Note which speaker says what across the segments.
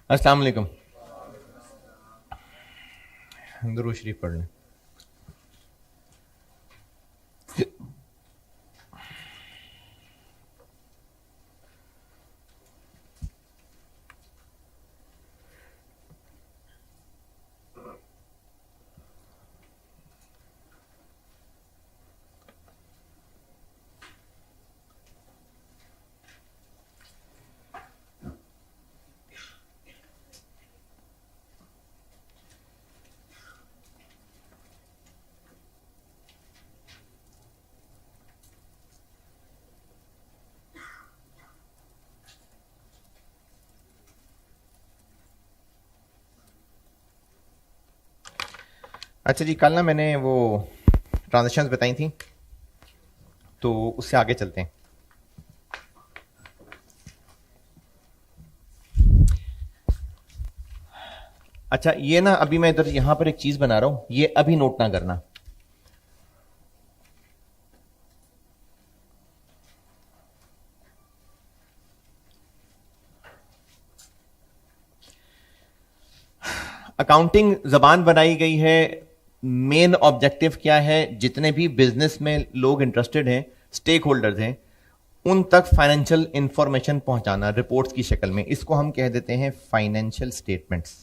Speaker 1: अस्सलाम वालेकुम। दुरूद शरीफ पढ़ लें। अच्छा जी, कल ना मैंने वो ट्रांजेक्शन्स बताई थी, तो उससे आगे चलते हैं। अच्छा, ये ना अभी मैं इधर यहां पर एक चीज बना रहा हूं, ये अभी नोट ना करना। अकाउंटिंग जबान बनाई गई है, मेन ऑब्जेक्टिव क्या है, जितने भी बिजनेस में लोग इंटरेस्टेड हैं, स्टेक होल्डर्स हैं, उन तक फाइनेंशियल इंफॉर्मेशन पहुंचाना रिपोर्ट्स की शक्ल में। इसको हम कह देते हैं फाइनेंशियल स्टेटमेंट्स।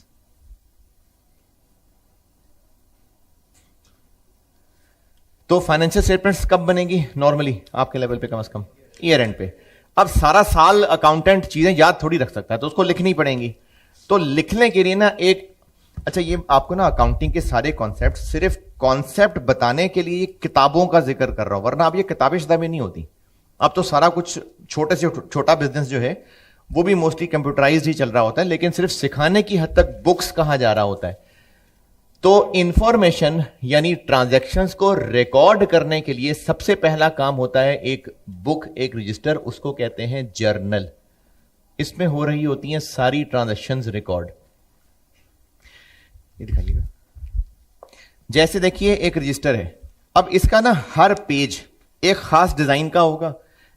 Speaker 1: तो फाइनेंशियल स्टेटमेंट्स कब बनेगी नॉर्मली आपके लेवल पे? कम से कम ईयर एंड पे। अब सारा साल अकाउंटेंट चीजें याद थोड़ी रख सकता है, तो उसको लिखनी पड़ेंगी। तो लिखने के लिए ना एक, अच्छा ये आपको ना अकाउंटिंग के सारे कॉन्सेप्ट, सिर्फ कॉन्सेप्ट बताने के लिए किताबों का जिक्र कर रहा हूं, वरना अब ये किताबें शिताबें नहीं होती। अब तो सारा कुछ छोटे से छोटा बिजनेस जो है वो भी मोस्टली कंप्यूटराइज्ड ही चल रहा होता है, लेकिन सिर्फ सिखाने की हद तक बुक्स कहा जा रहा होता है। तो इंफॉर्मेशन यानी ट्रांजैक्शंस को रिकॉर्ड करने के लिए सबसे पहला काम होता है एक बुक, एक रजिस्टर, उसको कहते हैं जर्नल। इसमें हो रही होती हैं सारी ट्रांजैक्शंस रिकॉर्ड। ये दिखाइएगा, जैसे देखिए एक रजिस्टर है। अब इसका ना हर पेज एक खास डिजाइन का होगा।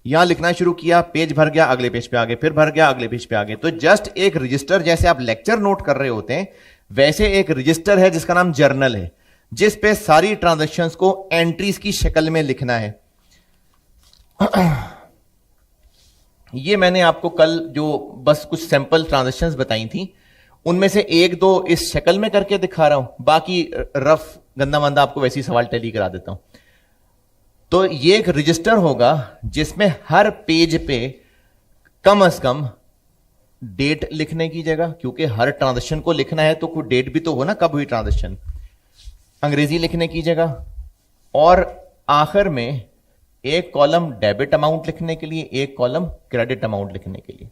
Speaker 1: यहां लिखना शुरू किया, पेज भर गया, अगले पेज पे आगे, फिर भर गया, अगले पेज पे आगे। तो जस्ट एक रजिस्टर, जैसे आप लेक्चर नोट कर रहे होते हैं, वैसे एक रजिस्टर है जिसका नाम जर्नल है, जिस पे सारी ट्रांजैक्शंस को एंट्रीज की शक्ल में लिखना है। ये मैंने आपको कल जो बस कुछ सैंपल ट्रांजैक्शंस बताई थी, उनमें से एक दो इस शक्ल में करके दिखा रहा हूं, बाकी रफ गंदा मंदा आपको वैसी सवाल टैली करा देता हूं। तो ये एक रजिस्टर होगा जिसमें हर पेज पे कम से कम डेट लिखने की जगह, क्योंकि हर ट्रांजैक्शन को लिखना है तो कोई डेट भी तो हो ना, कब हुई ट्रांजैक्शन, अंग्रेजी लिखने की जगह, और आखिर में एक कॉलम डेबिट अमाउंट लिखने के लिए, एक कॉलम क्रेडिट अमाउंट लिखने के लिए।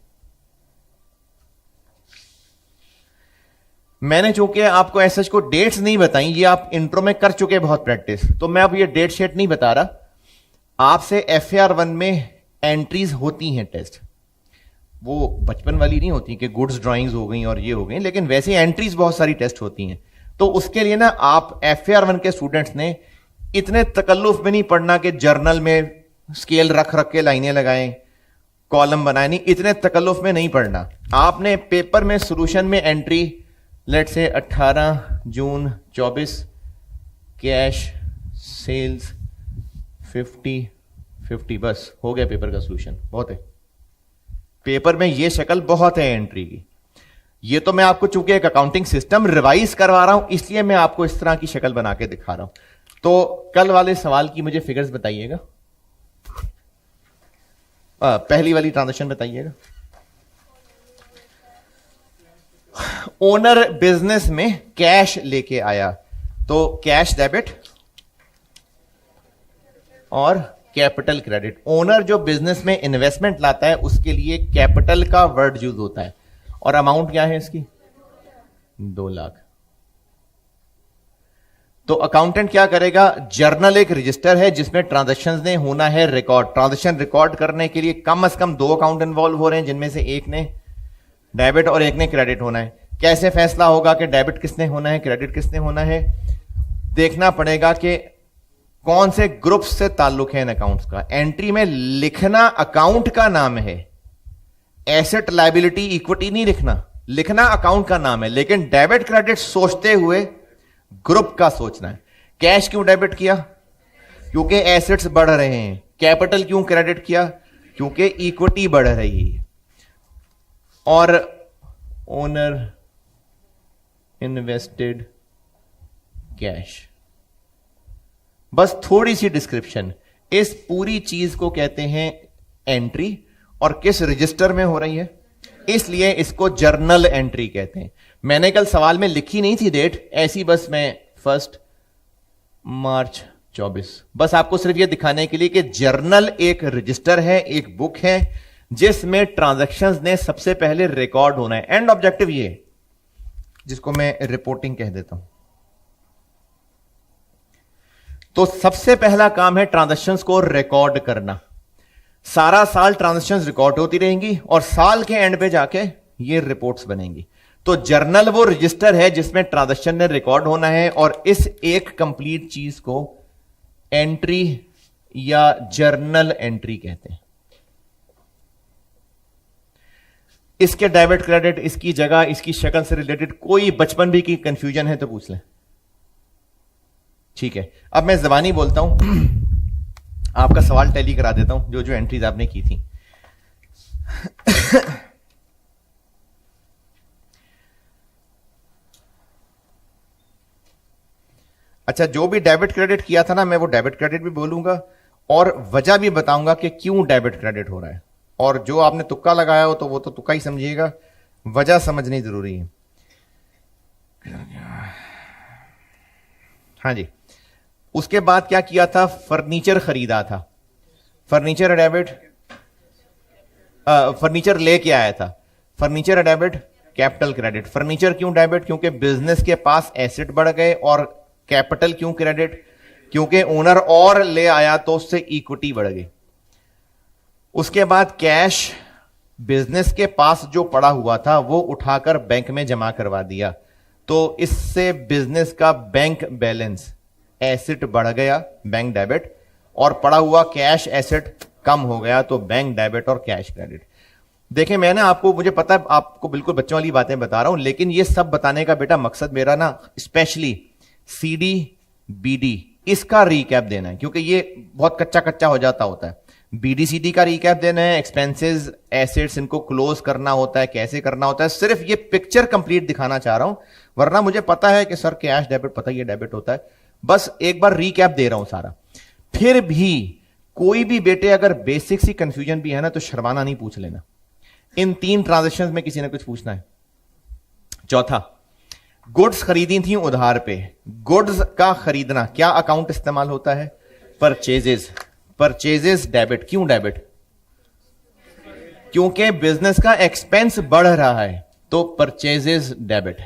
Speaker 1: मैंने चूंकि आपको ऐसा को डेट्स नहीं बताई, ये आप इंट्रो में कर चुके बहुत प्रैक्टिस, तो मैं अब ये डेट शीट नहीं बता रहा। आपसे FAR 1 में एंट्रीज होती हैं टेस्ट, वो बचपन वाली नहीं होती कि गुड्स ड्राइंग्स हो गई और ये हो गई, लेकिन वैसे एंट्रीज बहुत सारी टेस्ट होती हैं। तो उसके लिए ना आप FAR 1 के स्टूडेंट्स ने इतने तकल्लुफ में नहीं पढ़ना कि जर्नल में स्केल रख रख के लाइनें लगाएं, कॉलम बनाए, नहीं, इतने तकल्लुफ में नहीं पढ़ना। आपने पेपर में सोल्यूशन में एंट्री लेट से 18 जून 24 कैश सेल्स 50, बस हो गया पेपर का सोल्यूशन। बहुत है, पेपर में ये शक्ल बहुत है एंट्री की। ये तो मैं आपको चूंकि एक अकाउंटिंग सिस्टम रिवाइज करवा रहा हूं, इसलिए मैं आपको इस तरह की शक्ल बना के दिखा रहा हूं। तो कल वाले सवाल की मुझे फिगर्स बताइएगा। पहली वाली ट्रांजेक्शन बताइएगा। ओनर बिजनेस में कैश लेके आया, तो कैश डेबिट और कैपिटल क्रेडिट। ओनर जो बिजनेस में इन्वेस्टमेंट लाता है उसके लिए कैपिटल का वर्ड यूज होता है, और अमाउंट क्या है इसकी? 2 लाख। तो अकाउंटेंट क्या करेगा? जर्नल एक रजिस्टर है जिसमें ट्रांजैक्शंस ने होना है रिकॉर्ड। ट्रांजैक्शन रिकॉर्ड करने के लिए कम से कम 2 अकाउंट इन्वॉल्व हो रहे हैं, जिनमें से एक ने डेबिट और एक ने क्रेडिट होना है। कैसे फैसला होगा कि डेबिट किसने होना है, क्रेडिट किसने होना है? देखना पड़ेगा कि कौन से ग्रुप से ताल्लुक है इन अकाउंट्स का। एंट्री में लिखना अकाउंट का नाम है, एसेट लायबिलिटी इक्विटी नहीं लिखना। लिखना अकाउंट का नाम है, लेकिन डेबिट क्रेडिट सोचते हुए ग्रुप का सोचना है। कैश क्यों डेबिट किया? क्योंकि एसेट्स बढ़ रहे हैं। कैपिटल क्यों क्रेडिट किया? क्योंकि इक्विटी बढ़ रही है। और ओनर इन्वेस्टेड कैश। बस थोड़ी सी डिस्क्रिप्शन। इस पूरी चीज को कहते हैं एंट्री, और किस रजिस्टर में हो रही है, इसलिए इसको जर्नल एंट्री कहते हैं। मैंने कल सवाल में लिखी नहीं थी डेट, ऐसी बस मैं 1 मार्च 24, बस आपको सिर्फ यह दिखाने के लिए कि जर्नल एक रजिस्टर है, एक बुक है जिसमें ट्रांजैक्शंस ने सबसे पहले रिकॉर्ड होना है। एंड ऑब्जेक्टिव ये, जिसको मैं रिपोर्टिंग कह देता हूं। तो सबसे पहला काम है ट्रांजैक्शंस को रिकॉर्ड करना। सारा साल ट्रांजैक्शंस रिकॉर्ड होती रहेंगी और साल के एंड पे जाके ये रिपोर्ट्स बनेंगी। तो जर्नल वो रजिस्टर है जिसमें ट्रांजैक्शन ने रिकॉर्ड होना है, और इस एक कंप्लीट चीज को एंट्री या जर्नल एंट्री कहते हैं। इसके डेबिट क्रेडिट, इसकी जगह, इसकी शक्ल से रिलेटेड कोई बचपन भी की कंफ्यूजन है तो पूछ लें। ठीक है, अब मैं जबानी बोलता हूं, आपका सवाल टैली करा देता हूं जो जो एंट्रीज आपने की थी। अच्छा, जो भी डेबिट क्रेडिट किया था ना, मैं वो डेबिट क्रेडिट भी बोलूंगा और वजह भी बताऊंगा कि क्यों डेबिट क्रेडिट हो रहा है। और जो आपने तुक्का लगाया हो तो वो तो तुक्का ही समझिएगा, वजह समझनी जरूरी है। हाँ जी, उसके बाद क्या किया था? फर्नीचर खरीदा था, फर्नीचर डेबिट, फर्नीचर लेके आया था, furniture debit, capital credit. Furniture क्यों डेबिट? क्योंकि बिजनेस के पास एसेट बढ़ गए। और कैपिटल क्यों क्रेडिट? क्योंकि ओनर और ले आया तो उससे इक्विटी बढ़ गई। उसके बाद कैश, बिजनेस के पास जो पड़ा हुआ था वो उठाकर बैंक में जमा करवा दिया, तो इससे बिजनेस का बैंक बैलेंस, एसेट बढ़ गया, बैंक डेबिट, और पड़ा हुआ कैश एसेट कम हो गया, तो बैंक डेबिट और कैश क्रेडिट। देखें, मैंने आपको, मुझे पता है आपको बिल्कुल बच्चों वाली बातें बता रहा हूं, लेकिन ये सब बताने का बेटा मकसद मेरा ना स्पेशली सीडी बीडी इसका रिकैप देना है, क्योंकि ये बहुत कच्चा कच्चा हो जाता होता है। बीडीसीडी का रिकैप देना है, एक्सपेंसेस, एसेट्स, इनको क्लोज करना होता है, कैसे करना होता है। सिर्फ ये पिक्चर कंप्लीट दिखाना चाह रहा हूं, वरना मुझे पता है कि सर कैश डेबिट, पता ही है डेबिट होता है। बस एक बार रिकैप दे रहा हूं सारा। फिर भी कोई भी बेटे अगर बेसिक सी कंफ्यूजन भी है ना, तो शर्माना नहीं, पूछ लेना। इन 3 ट्रांजैक्शंस में किसी ने कुछ पूछना है। चौथा, गुड्स खरीदी थी उधार पे। गुड्स का खरीदना क्या अकाउंट इस्तेमाल होता है? परचेजेस। Purchases debit. क्यों डेबिट? क्योंकि बिजनेस का एक्सपेंस बढ़ रहा है, तो परचेजेस डेबिट।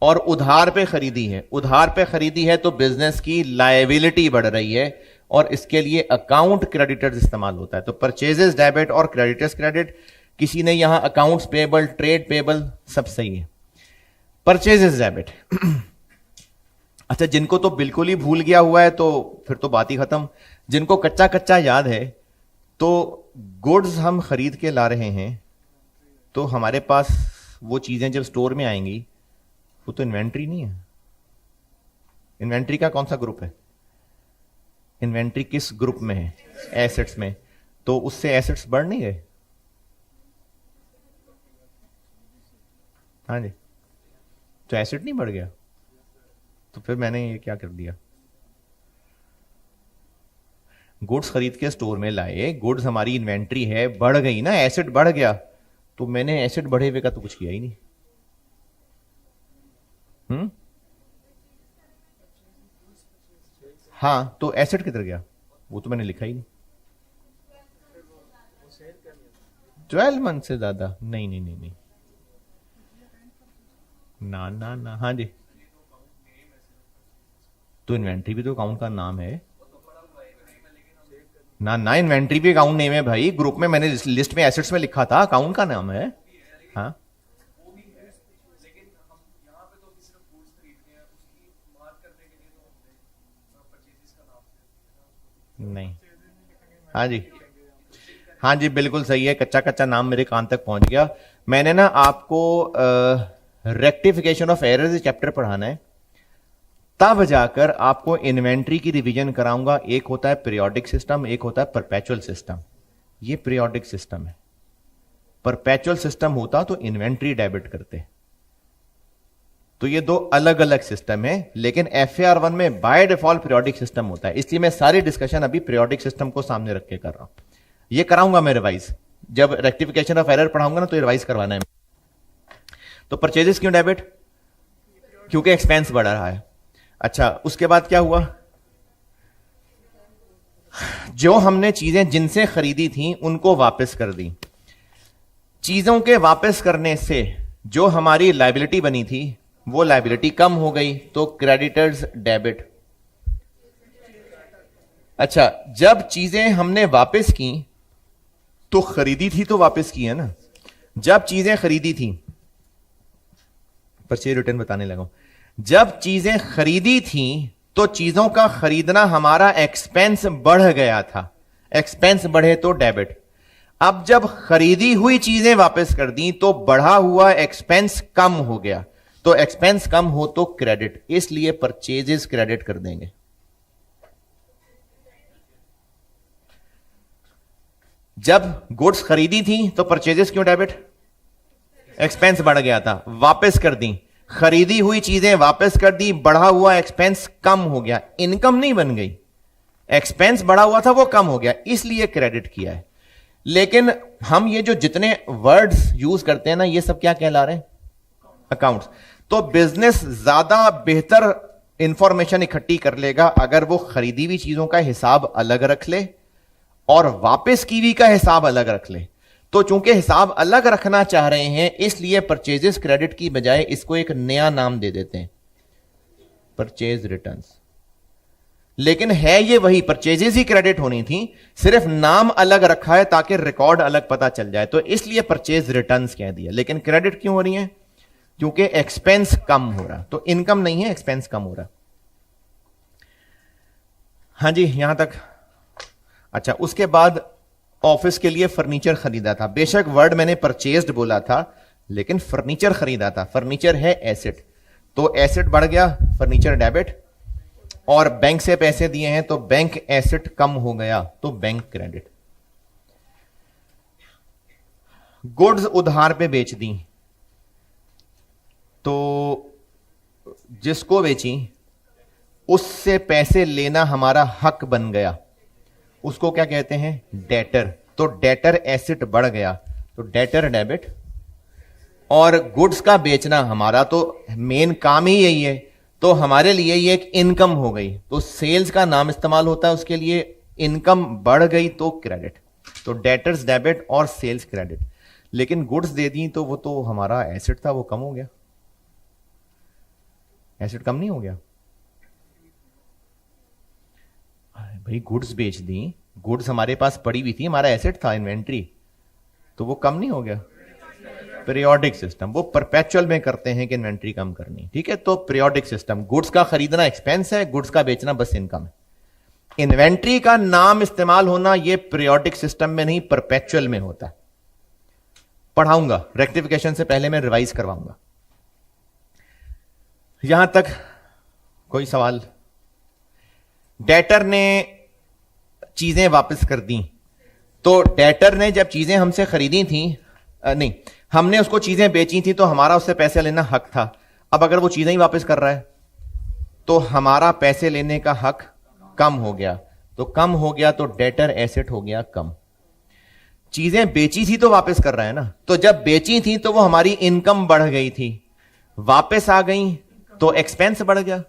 Speaker 1: और उधार पे खरीदी है, उधार पे खरीदी है तो बिजनेस की लायबिलिटी बढ़ रही है, और इसके लिए अकाउंट क्रेडिटर्स इस्तेमाल होता है, तो परचेजेस डेबिट और क्रेडिटर्स क्रेडिट। किसी ने यहां अकाउंट्स पेबल, ट्रेड पेबल, सब सही है। Purchases debit. अच्छा, जिनको तो बिल्कुल ही भूल गया हुआ है तो फिर तो बात ही खत्म। जिनको कच्चा कच्चा याद है, तो गुड्स हम खरीद के ला रहे हैं, तो हमारे पास वो चीजें जब स्टोर में आएंगी, वो तो इन्वेंट्री नहीं है। इन्वेंट्री का कौन सा ग्रुप है? इन्वेंट्री किस ग्रुप में है? एसेट्स में। तो उससे एसेट्स बढ़ नहीं गए? हाँ जी, तो एसेट नहीं बढ़ गया, तो फिर मैंने ये क्या कर दिया? गुड्स खरीद के स्टोर में लाए, गुड्स हमारी इन्वेंट्री है, बढ़ गई ना, एसेट बढ़ गया, तो मैंने एसेट बढ़े हुए का तो कुछ किया ही नहीं। हाँ, तो एसेट किधर गया? वो तो मैंने लिखा ही नहीं। 12 मंथ से ज्यादा नहीं, नहीं नहीं नहीं, ना ना ना। हाँ जी, तो इन्वेंट्री भी तो अकाउंट का नाम है ना। ना, इन्वेंट्री भी अकाउंट नेम है भाई। ग्रुप में मैंने लिस्ट में एसेट्स में लिखा था, अकाउंट का नाम है। हाँ, नहीं। हाँ जी, हाँ जी बिल्कुल सही है, कच्चा कच्चा नाम मेरे कान तक पहुंच गया। मैंने ना आपको रेक्टिफिकेशन ऑफ एरर्स चैप्टर पढ़ाना है, तब जाकर आपको इन्वेंट्री की रिवीजन कराऊंगा। एक होता है पीरियोडिक सिस्टम, एक होता है परपेचुअल सिस्टम। ये पीरियोडिक सिस्टम है। परपेचुअल सिस्टम होता तो इन्वेंट्री डेबिट करते। तो ये दो अलग अलग सिस्टम है, लेकिन FAR 1 में बाय डिफॉल्ट पीरियोडिक सिस्टम होता है। इसलिए मैं सारी डिस्कशन अभी पीरियोडिक सिस्टम को सामने रख के कर रहा हूं। ये कराऊंगा मैं रिवाइज, जब रेक्टिफिकेशन ऑफ एरर पढ़ाऊंगा ना तो रिवाइज करवाना है। तो परचेजेस क्यों डेबिट? क्योंकि एक्सपेंस बढ़ रहा है। अच्छा, उसके बाद क्या हुआ? जो हमने चीजें जिनसे खरीदी थी उनको वापस कर दी। चीजों के वापस करने से जो हमारी लायबिलिटी बनी थी वो लायबिलिटी कम हो गई, तो क्रेडिटर्स डेबिट। अच्छा, जब चीजें हमने वापस की तो खरीदी थी तो वापस की है ना। जब चीजें खरीदी थी, परचेज रिटर्न बताने लगा, जब चीजें खरीदी थी तो चीजों का खरीदना हमारा एक्सपेंस बढ़ गया था। एक्सपेंस बढ़े तो डेबिट। अब जब खरीदी हुई चीजें वापस कर दी तो बढ़ा हुआ एक्सपेंस कम हो गया, तो एक्सपेंस कम हो तो क्रेडिट, इसलिए परचेजेस क्रेडिट कर देंगे। जब गुड्स खरीदी थी तो परचेजेस क्यों डेबिट? एक्सपेंस बढ़ गया था, वापस कर दी। खरीदी हुई चीजें वापस कर दी, बढ़ा हुआ एक्सपेंस कम हो गया। इनकम नहीं बन गई, एक्सपेंस बढ़ा हुआ था वो कम हो गया, इसलिए क्रेडिट किया है। लेकिन हम ये जो जितने वर्ड्स यूज करते हैं ना, ये सब क्या कहला रहे हैं? अकाउंट्स। तो बिजनेस ज्यादा बेहतर इंफॉर्मेशन इकट्ठी कर लेगा अगर वो खरीदी हुई चीजों का हिसाब अलग रख ले और वापस की हुई का हिसाब अलग रख ले। तो चूंकि हिसाब अलग रखना चाह रहे हैं, इसलिए परचेजेस क्रेडिट की बजाय इसको एक नया नाम दे देते हैं, परचेज रिटर्न्स। लेकिन है ये वही, परचेजेस ही क्रेडिट होनी थी, सिर्फ नाम अलग रखा है ताकि रिकॉर्ड अलग पता चल जाए, तो इसलिए परचेज रिटर्न्स कह दिया। लेकिन क्रेडिट क्यों हो रही है? क्योंकि एक्सपेंस कम हो रहा। तो इनकम नहीं है, एक्सपेंस कम हो रहा। हां जी, यहां तक। अच्छा, उसके बाद ऑफिस के लिए फर्नीचर खरीदा था। बेशक वर्ड मैंने परचेज्ड बोला था, लेकिन फर्नीचर खरीदा था। फर्नीचर है एसेट, तो एसेट बढ़ गया, फर्नीचर डेबिट। और बैंक से पैसे दिए हैं तो बैंक एसेट कम हो गया, तो बैंक क्रेडिट। गुड्स उधार पे बेच दी, तो जिसको बेची उससे पैसे लेना हमारा हक बन गया, उसको क्या कहते हैं? डेटर। तो डेटर एसेट बढ़ गया, तो डेटर डेबिट। और गुड्स का बेचना हमारा तो मेन काम ही यही है, तो हमारे लिए ये एक इनकम हो गई, तो सेल्स का नाम इस्तेमाल होता है उसके लिए। इनकम बढ़ गई तो क्रेडिट, तो डेटर्स डेबिट और सेल्स क्रेडिट। लेकिन गुड्स दे दी तो वो तो हमारा एसेट था, वो कम हो गया। एसेट कम नहीं हो गया भाई, गुड्स बेच दी, गुड्स हमारे पास पड़ी हुई थी, हमारा एसेट था इन्वेंट्री, तो वो कम नहीं हो गया। पीरियोडिक सिस्टम वो परपेचुअल में करते हैं कि इन्वेंट्री कम करनी, ठीक है। तो पीरियोडिक सिस्टम, गुड्स का खरीदना एक्सपेंस है, गुड्स का बेचना बस इनकम है। इन्वेंट्री का नाम इस्तेमाल होना ये पीरियोडिक सिस्टम में नहीं, परपेचुअल में होता है। पढ़ाऊंगा, रेक्टिफिकेशन से पहले मैं रिवाइज करवाऊंगा। यहां तक कोई सवाल? डेटर ने चीजें वापस कर दी, तो डेटर ने जब चीजें हमसे खरीदी थी, नहीं, हमने उसको चीजें बेची थी तो हमारा उससे पैसे लेना हक था। अब अगर वो चीजें ही वापस कर रहा है तो हमारा पैसे लेने का हक कम हो गया, तो कम हो गया तो डेटर एसेट हो गया कम। चीजें बेची थी तो वापस कर रहा है ना, तो जब बेची थी तो वो हमारी इनकम बढ़ गई थी, वापस आ गई तो एक्सपेंस बढ़ गया।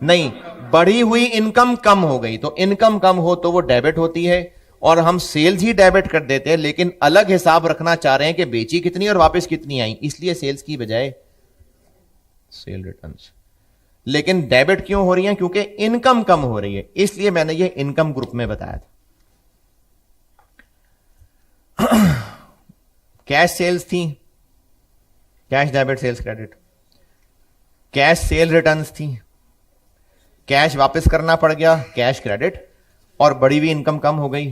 Speaker 1: नहीं, बढ़ी हुई इनकम कम हो गई, तो इनकम कम हो तो वो डेबिट होती है, और हम सेल्स ही डेबिट कर देते हैं, लेकिन अलग हिसाब रखना चाह रहे हैं कि बेची कितनी और वापस कितनी आई, इसलिए सेल्स की बजाय सेल रिटर्न्स। लेकिन डेबिट क्यों हो रही है? क्योंकि इनकम कम हो रही है, इसलिए मैंने ये इनकम ग्रुप में बताया था। कैश सेल्स थी, cash debit sales credit. Cash sale returns थी, कैश वापस करना पड़ गया, कैश क्रेडिट। और बढ़ी हुई इनकम कम हो गई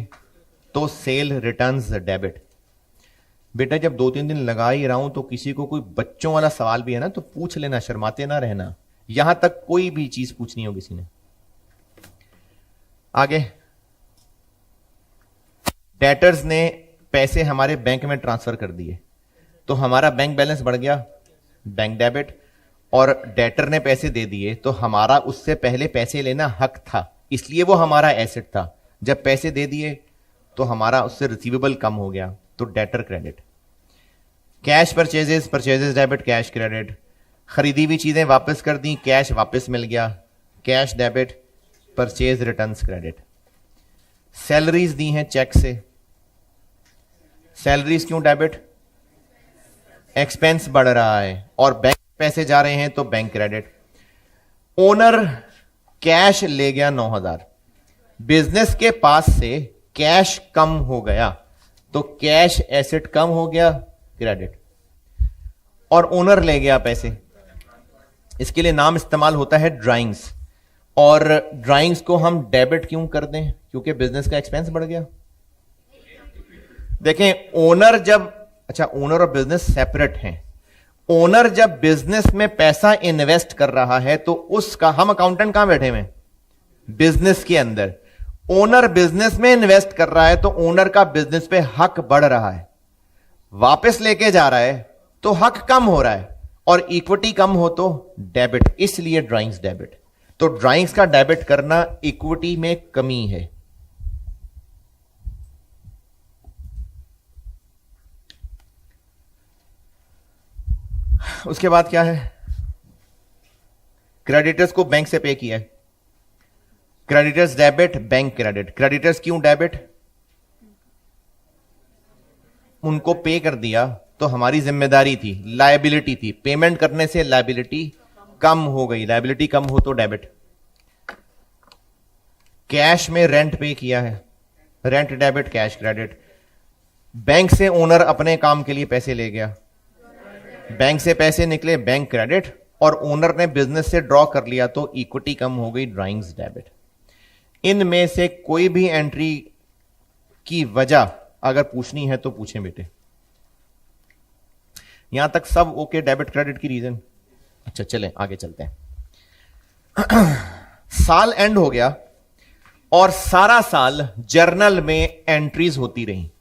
Speaker 1: तो सेल रिटर्न्स डेबिट। बेटा जब 2-3 दिन लगा ही रहा हूं तो किसी को कोई बच्चों वाला सवाल भी है ना तो पूछ लेना, शर्माते ना रहना। यहां तक कोई भी चीज पूछनी हो किसी ने। आगे, डेटर्स ने पैसे हमारे बैंक में ट्रांसफर कर दिए तो हमारा बैंक बैलेंस बढ़ गया, बैंक डेबिट। और डेटर ने पैसे दे दिए तो हमारा उससे पहले पैसे लेना हक था, इसलिए वो हमारा एसेट था। जब पैसे दे दिए तो हमारा उससे रिसीवेबल कम हो गया, तो debtor credit. Cash purchases, purchases debit, cash credit. खरीदी हुई चीजें वापस कर दी, कैश वापस मिल गया, cash debit, purchase returns credit. Salaries दी हैं चेक से, सैलरीज क्यों डेबिट? एक्सपेंस बढ़ रहा है और बैंक पैसे जा रहे हैं तो बैंक क्रेडिट। ओनर कैश ले गया 9,000, बिजनेस के पास से कैश कम हो गया तो कैश एसेट कम हो गया, क्रेडिट। और ओनर ले गया पैसे, इसके लिए नाम इस्तेमाल होता है ड्राइंग्स। और ड्राइंग्स को हम डेबिट क्यों कर दें? क्योंकि बिजनेस का एक्सपेंस बढ़ गया। देखें, ओनर जब, अच्छा ओनर और बिजनेस सेपरेट हैं। ओनर जब बिजनेस में पैसा इन्वेस्ट कर रहा है तो उसका, हम अकाउंटेंट कहां बैठे हुए? बिजनेस के अंदर। ओनर बिजनेस में इन्वेस्ट कर रहा है तो ओनर का बिजनेस पे हक बढ़ रहा है, वापस लेके जा रहा है तो हक कम हो रहा है, और इक्विटी कम हो तो डेबिट, इसलिए ड्राइंग्स डेबिट। तो ड्राइंग्स का डेबिट करना इक्विटी में कमी है। उसके बाद क्या है? क्रेडिटर्स को बैंक से पे किया है, creditors debit, bank credit. Creditors क्यों डेबिट? उनको पे कर दिया तो हमारी जिम्मेदारी थी, लायबिलिटी थी, पेमेंट करने से लायबिलिटी कम हो गई, लायबिलिटी कम हो तो डेबिट। कैश में रेंट पे किया है, rent debit, cash credit. Bank से ओनर अपने काम के लिए पैसे ले गया, बैंक से पैसे निकले, बैंक क्रेडिट। और ओनर ने बिजनेस से ड्रॉ कर लिया तो इक्विटी कम हो गई, ड्राइंग्स डेबिट। इनमें से कोई भी एंट्री की वजह अगर पूछनी है तो पूछें बेटे। यहां तक सब ओके, डेबिट क्रेडिट की रीजन। अच्छा चलें आगे चलते हैं। साल एंड हो गया और सारा साल जर्नल में एंट्रीज होती रही।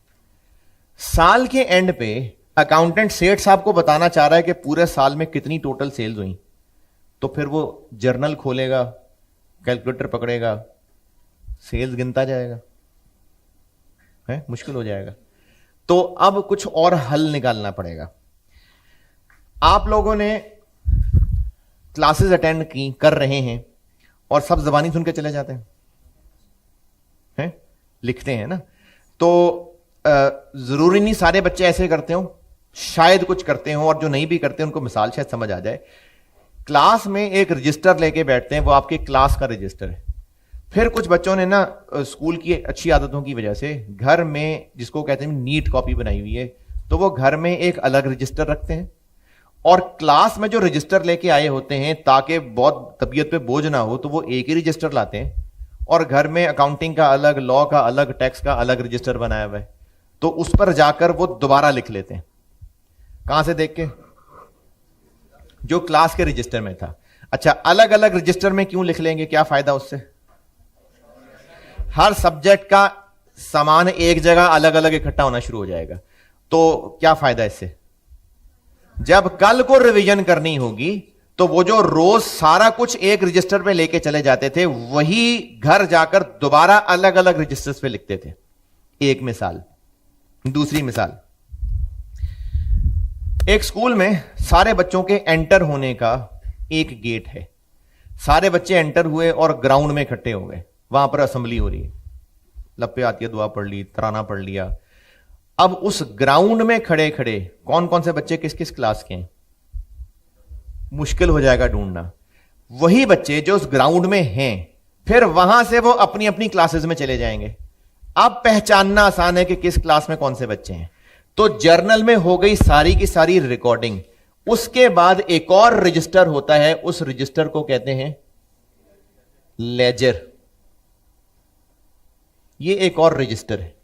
Speaker 1: साल के एंड पे अकाउंटेंट सेठ साहब को बताना चाह रहा है कि पूरे साल में कितनी टोटल सेल्स हुई, तो फिर वो जर्नल खोलेगा, कैलकुलेटर पकड़ेगा, सेल्स गिनता जाएगा, है मुश्किल हो जाएगा। तो अब कुछ और हल निकालना पड़ेगा। आप लोगों ने क्लासेस अटेंड की, कर रहे हैं और सब जबानी सुन के चले जाते हैं, लिखते हैं ना। तो जरूरी नहीं सारे बच्चे ऐसे करते हो, शायद कुछ करते हो, और जो नहीं भी करते उनको मिसाल शायद समझ आ जाए। क्लास में एक रजिस्टर लेके बैठते हैं, वो आपके क्लास का रजिस्टर है। फिर कुछ बच्चों ने ना स्कूल की अच्छी आदतों की वजह से घर में, जिसको कहते हैं नीट कॉपी बनाई हुई है, तो वो घर में एक अलग रजिस्टर रखते हैं, और क्लास में जो रजिस्टर लेके आए होते हैं ताकि बहुत तबीयत पे बोझ ना हो तो वो एक ही रजिस्टर लाते हैं, और घर में अकाउंटिंग का अलग, लॉ का अलग, टैक्स का अलग रजिस्टर बनाया हुआ है, तो उस पर जाकर वो दोबारा लिख लेते हैं। कहां से देख के? जो क्लास के रजिस्टर में था। अच्छा, अलग अलग रजिस्टर में क्यों लिख लेंगे, क्या फायदा उससे? हर सब्जेक्ट का सामान एक जगह अलग अलग इकट्ठा होना शुरू हो जाएगा, तो क्या फायदा इससे? जब कल को रिवीजन करनी होगी तो वो जो रोज सारा कुछ एक रजिस्टर पे लेके चले जाते थे, वही घर जाकर दोबारा अलग अलग रजिस्टर्स पे लिखते थे। एक मिसाल। दूसरी मिसाल, एक स्कूल में सारे बच्चों के एंटर होने का एक गेट है। सारे बच्चे एंटर हुए और ग्राउंड में इकट्ठे हो गए, वहां पर असेंबली हो रही है, लप्पे आती है, दुआ पढ़ ली, तराना पढ़ लिया। अब उस ग्राउंड में खड़े खड़े कौन कौन से बच्चे किस किस क्लास के हैं, मुश्किल हो जाएगा ढूंढना। वही बच्चे जो उस ग्राउंड में हैं, फिर वहां से वो अपनी अपनी क्लासेस में चले जाएंगे। अब पहचानना आसान है कि किस क्लास में कौन से बच्चे हैं। तो जर्नल में हो गई सारी की सारी रिकॉर्डिंग। उसके बाद एक और रजिस्टर होता है, उस रजिस्टर को कहते हैं लेजर। ये एक और रजिस्टर है।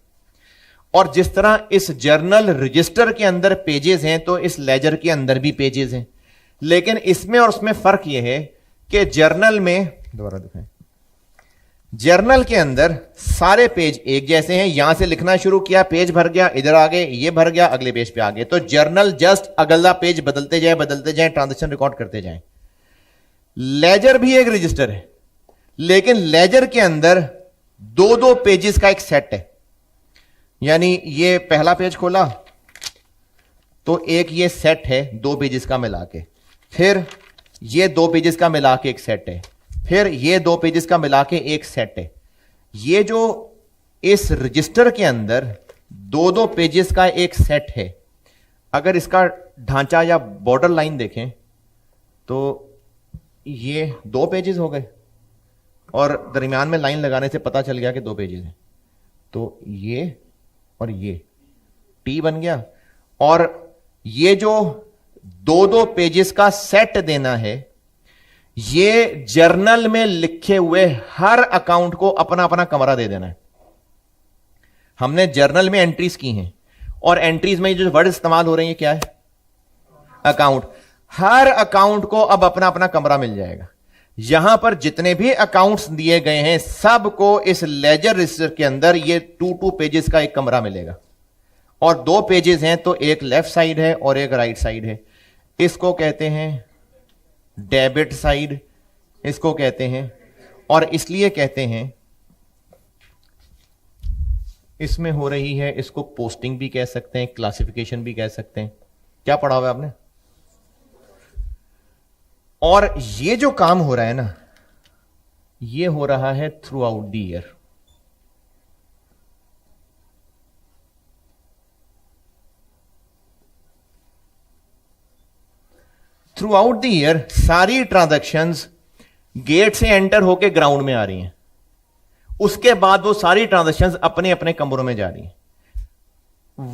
Speaker 1: और जिस तरह इस जर्नल रजिस्टर के अंदर पेजेस हैं तो इस लेजर के अंदर भी पेजेस हैं, लेकिन इसमें और उसमें फर्क यह है कि जर्नल में, दोबारा दिखाएं, जर्नल के अंदर सारे पेज एक जैसे हैं। यहां से लिखना शुरू किया, पेज भर गया, इधर आ गए, ये भर गया, अगले पेज पे आ गए। तो जर्नल जस्ट अगला पेज बदलते जाए, ट्रांजेक्शन रिकॉर्ड करते जाए। लेजर भी एक रजिस्टर है, लेकिन लेजर के अंदर दो दो पेजेस का एक सेट है। यानी ये पहला पेज खोला तो एक ये सेट है दो पेजेस का मिला के, फिर ये दो पेजेस का मिला के एक सेट है, फिर ये दो पेजेस का मिला के एक सेट है। ये जो इस रजिस्टर के अंदर दो दो पेजेस का एक सेट है, अगर इसका ढांचा या बॉर्डर लाइन देखें तो ये दो पेजेस हो गए और दरमियान में लाइन लगाने से पता चल गया कि दो पेजेस हैं। तो ये और ये टी बन गया। और ये जो दो दो पेजेस का सेट देना है, ये जर्नल में लिखे हुए हर अकाउंट को अपना अपना कमरा दे देना है। हमने जर्नल में एंट्रीज की हैं और एंट्रीज में जो वर्ड इस्तेमाल हो रहे हैं क्या है? अकाउंट। हर अकाउंट को अब अपना अपना कमरा मिल जाएगा। यहां पर जितने भी अकाउंट्स दिए गए हैं सबको इस लेजर रजिस्टर के अंदर ये टू पेजेस का एक कमरा मिलेगा। और दो पेजेस हैं तो एक लेफ्ट साइड है और एक राइट साइड है। इसको कहते हैं डेबिट साइड, इसको कहते हैं, और इसलिए कहते हैं इसमें हो रही है, इसको पोस्टिंग भी कह सकते हैं, क्लासिफिकेशन भी कह सकते हैं। क्या पढ़ा हुआ है आपने? और ये जो काम हो रहा है ना, ये हो रहा है through out the year. Through out the year सारी ट्रांजैक्शंस गेट से एंटर होके ग्राउंड में आ रही हैं। उसके बाद वो सारी ट्रांजैक्शंस अपने अपने कमरों में जा रही हैं।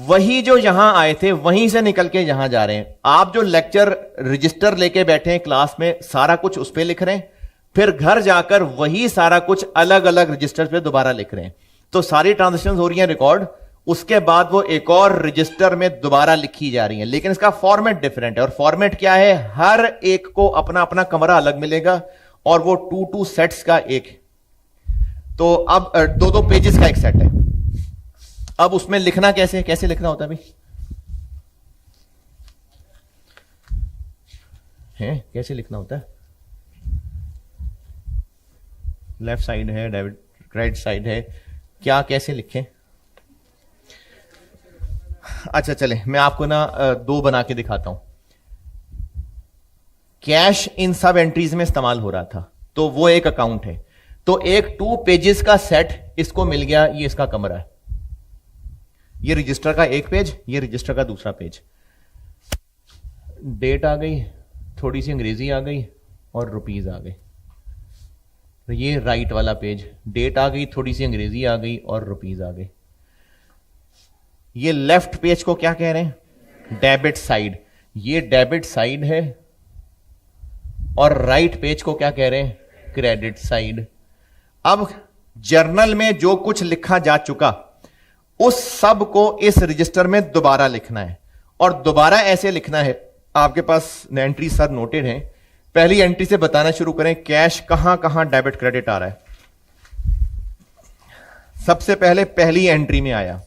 Speaker 1: वही जो यहां आए थे वहीं से निकल के यहां जा रहे हैं। आप जो लेक्चर रजिस्टर लेके बैठे हैं क्लास में, सारा कुछ उस पर लिख रहे हैं, फिर घर जाकर वही सारा कुछ अलग अलग रजिस्टर पे दोबारा लिख रहे हैं। तो सारी ट्रांजैक्शंस हो रही हैं रिकॉर्ड, उसके बाद वो एक और रजिस्टर में दोबारा लिखी जा रही है, लेकिन इसका फॉर्मेट डिफरेंट है। और फॉर्मेट क्या है? हर एक को अपना अपना कमरा अलग मिलेगा और वो टू सेट्स का एक है। तो अब दो दो पेजेस का एक सेट है। अब उसमें लिखना कैसे लिखना होता है है कैसे लिखना होता है? लेफ्ट साइड है, राइट साइड है, क्या कैसे लिखें? अच्छा चले, मैं आपको ना दो बना के दिखाता हूं। कैश इन सब एंट्रीज में इस्तेमाल हो रहा था, तो वो एक अकाउंट है। तो एक टू पेजेस का सेट इसको मिल गया, ये इसका कमरा है। ये रजिस्टर का एक पेज, ये रजिस्टर का दूसरा पेज। डेट आ गई, थोड़ी सी अंग्रेजी आ गई और रुपीज आ गई। तो ये राइट वाला पेज, डेट आ गई, थोड़ी सी अंग्रेजी आ गई और रुपीज आ गई। ये लेफ्ट पेज को क्या कह रहे हैं? Debit side. ये डेबिट साइड है। और राइट पेज को क्या कह रहे हैं? Credit side. अब जर्नल में जो कुछ लिखा जा चुका उस सब को इस रजिस्टर में दोबारा लिखना है। और दोबारा ऐसे लिखना है, आपके पास एंट्री सर नोटेड है। पहली एंट्री से बताना शुरू करें, कैश कहां कहां डेबिट क्रेडिट आ रहा है। सबसे पहले पहली एंट्री में आया।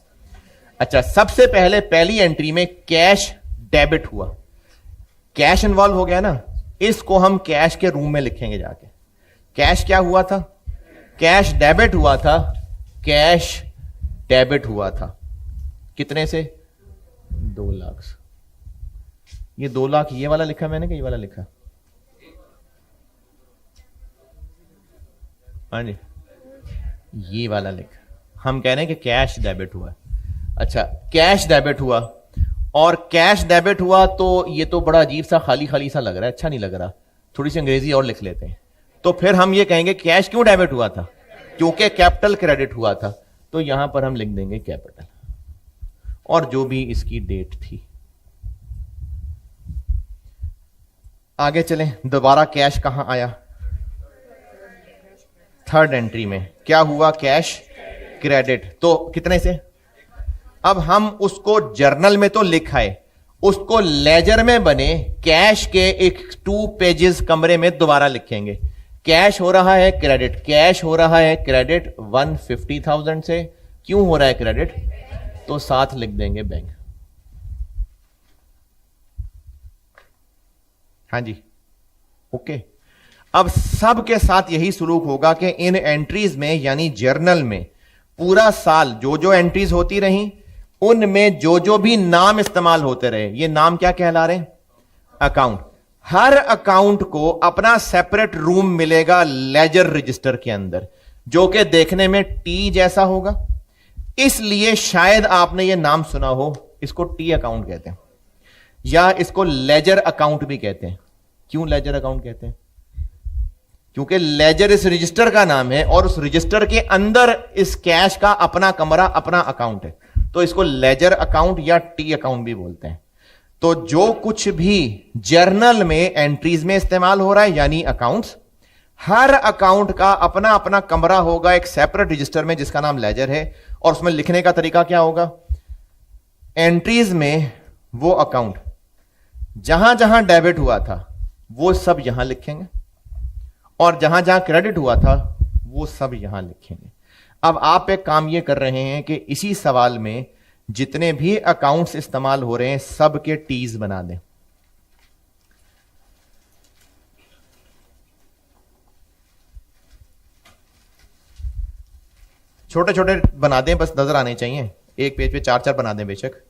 Speaker 1: अच्छा, सबसे पहले पहली एंट्री में कैश डेबिट हुआ, कैश इन्वॉल्व हो गया ना, इसको हम कैश के रूम में लिखेंगे जाके। कैश क्या हुआ था? कैश डेबिट हुआ था, कैश डेबिट हुआ था। कितने से? 2 लाख। ये 2 लाख ये वाला लिखा मैंने कि ये वाला लिखा? हाँ जी, ये वाला लिखा। हम कह रहे हैं कि कैश डेबिट हुआ। अच्छा, कैश डेबिट हुआ, और कैश डेबिट हुआ तो ये तो बड़ा अजीब सा खाली खाली सा लग रहा है, अच्छा नहीं लग रहा। थोड़ी सी अंग्रेजी और लिख लेते हैं। तो फिर हम ये कहेंगे कैश क्यों डेबिट हुआ था? क्योंकि कैपिटल क्रेडिट हुआ था। तो यहां पर हम लिख देंगे कैपिटल, और जो भी इसकी डेट थी। आगे चलें, दोबारा कैश कहां आया? थर्ड एंट्री में क्या हुआ? Cash credit. तो कितने से? अब हम उसको जर्नल में तो लिखाए, उसको लेजर में बने कैश के एक 2 पेजेस कमरे में दोबारा लिखेंगे। कैश हो रहा है क्रेडिट, कैश हो रहा है क्रेडिट 150,000 से। क्यों हो रहा है क्रेडिट? तो साथ लिख देंगे बैंक। हाँ जी, ओके। अब सब के साथ यही सलूक होगा कि इन एंट्रीज में यानी जर्नल में पूरा साल जो जो एंट्रीज होती रही उनमें जो जो भी नाम इस्तेमाल होते रहे, ये नाम क्या कहला रहे हैं? अकाउंट। हर अकाउंट को अपना सेपरेट रूम मिलेगा लेजर रजिस्टर के अंदर, जो कि देखने में टी जैसा होगा। इसलिए शायद आपने ये नाम सुना हो, इसको टी अकाउंट कहते हैं या इसको लेजर अकाउंट भी कहते हैं। क्यों लेजर अकाउंट कहते हैं? क्योंकि लेजर इस रजिस्टर का नाम है और उस रजिस्टर के अंदर इस कैश का अपना कमरा, अपना अकाउंट है, तो इसको लेजर अकाउंट या टी अकाउंट भी बोलते हैं। तो जो कुछ भी जर्नल में एंट्रीज में इस्तेमाल हो रहा है यानी अकाउंट्स, हर अकाउंट का अपना अपना कमरा होगा एक सेपरेट रजिस्टर में जिसका नाम लेजर है, और उसमें लिखने का तरीका क्या होगा? एंट्रीज में वो अकाउंट जहां जहां डेबिट हुआ था वो सब यहां लिखेंगे, और जहां जहां क्रेडिट हुआ था वो सब यहां लिखेंगे। अब आप एक काम ये कर रहे हैं कि इसी सवाल में जितने भी अकाउंट्स इस्तेमाल हो रहे हैं सब के टीज बना दें। छोटे छोटे बना दें, बस नजर आने चाहिए। एक पेज पे 4-4 बना दें बेशक।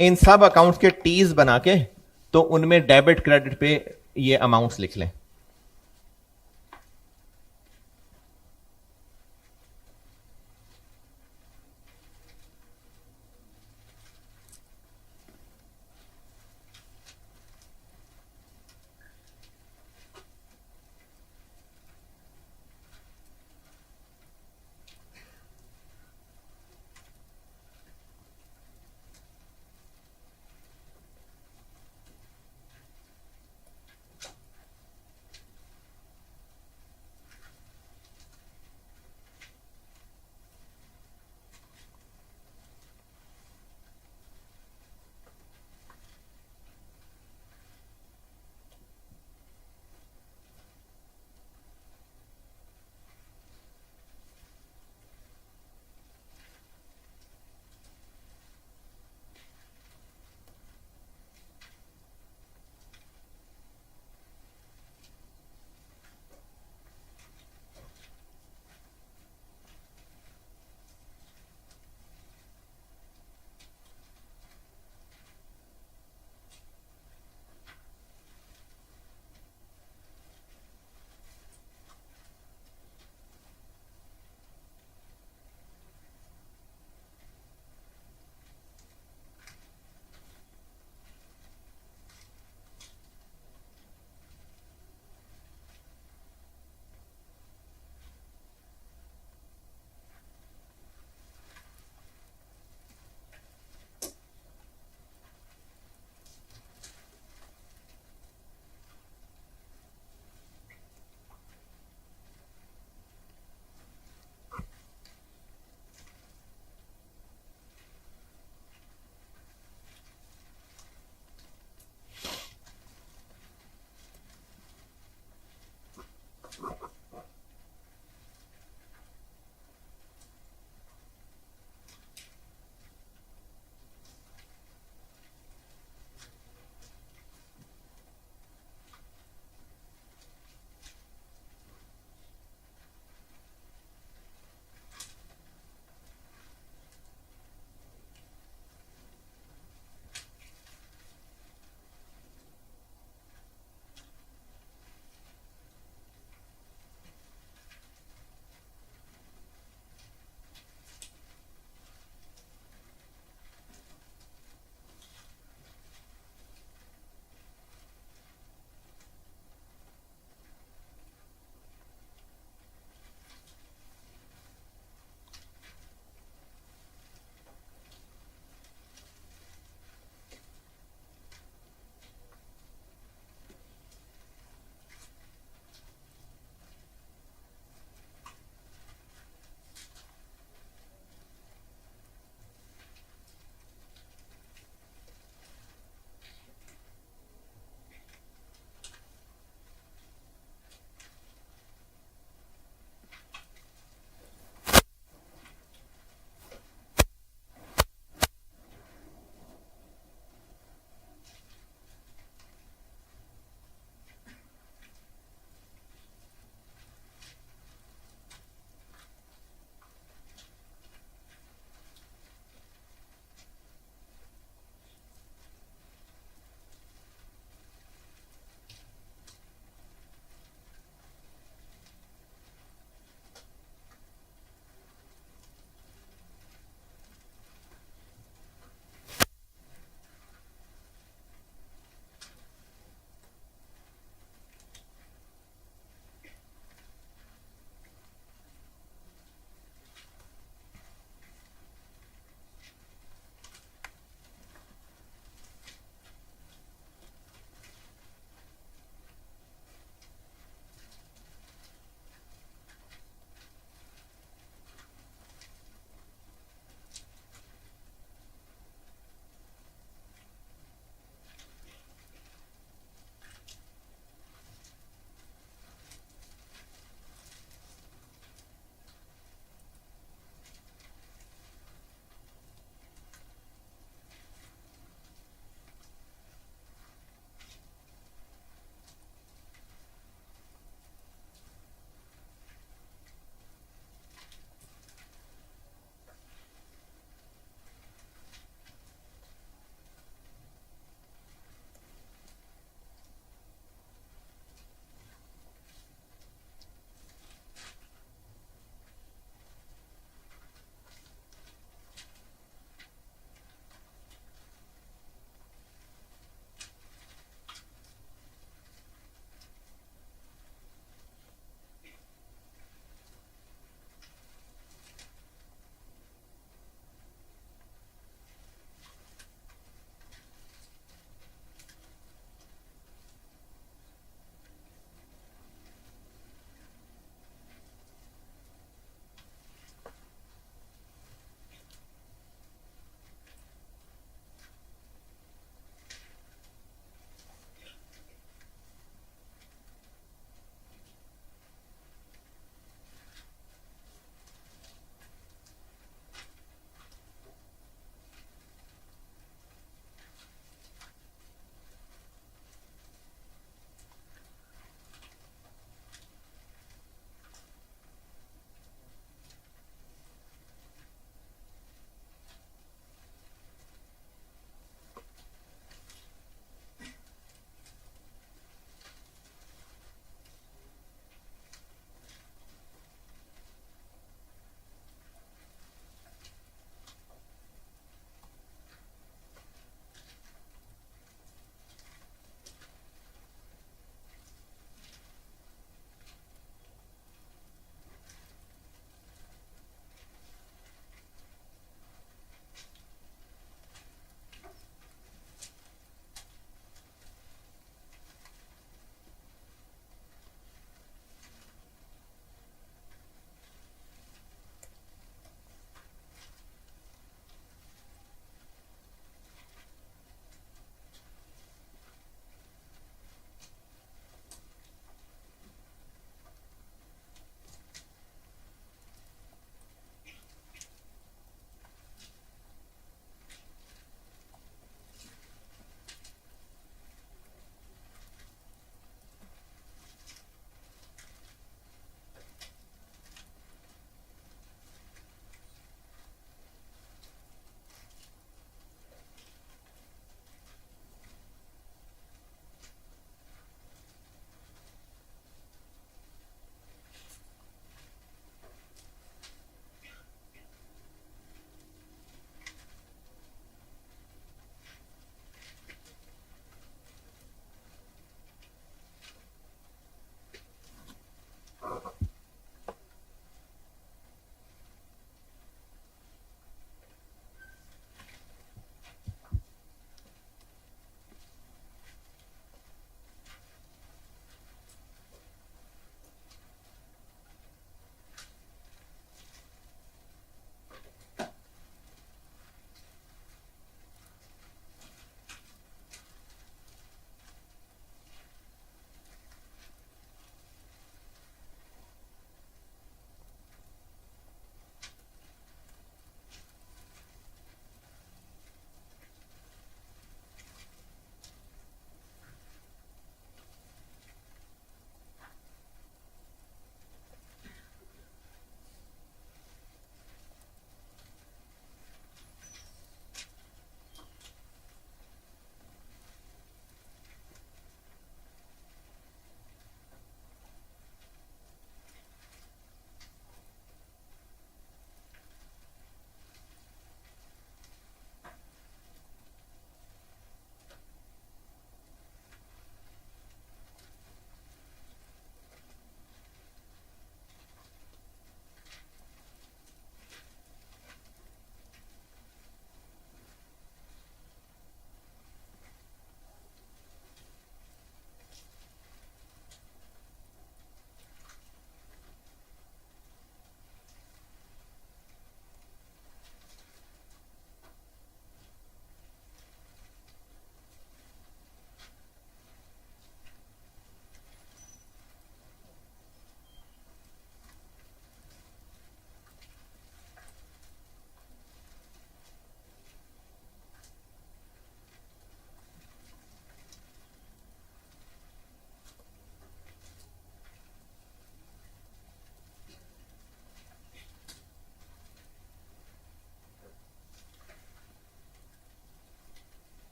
Speaker 1: इन सब अकाउंट्स के टीज बना के तो उनमें डेबिट क्रेडिट पे ये अमाउंट्स लिख लें।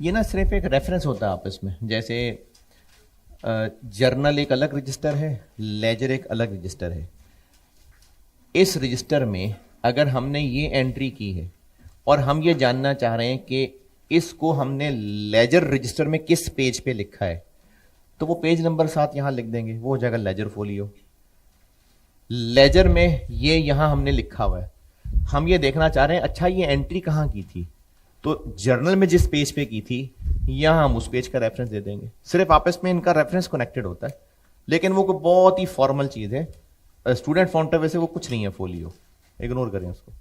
Speaker 1: ये ना सिर्फ एक रेफरेंस होता है आपस में, जैसे जर्नल एक अलग रजिस्टर है, लेजर एक अलग रजिस्टर है। इस रजिस्टर में अगर हमने ये एंट्री की है और हम ये जानना चाह रहे हैं कि इसको हमने लेजर रजिस्टर में किस पेज पे लिखा है, तो वो पेज नंबर 7 यहां लिख देंगे, वो हो जाएगा लेजर फोलियो। लेजर में ये यहां हमने लिखा हुआ है, हम ये देखना चाह रहे हैं अच्छा ये एंट्री कहां की थी, तो जर्नल में जिस पेज पे की थी यहां हम उस पेज का रेफरेंस दे देंगे। सिर्फ आपस में इनका रेफरेंस कनेक्टेड होता है, लेकिन वो कोई बहुत ही फॉर्मल चीज है। स्टूडेंट फॉन्ट वैसे वो कुछ नहीं है, फोलियो इग्नोर करें उसको।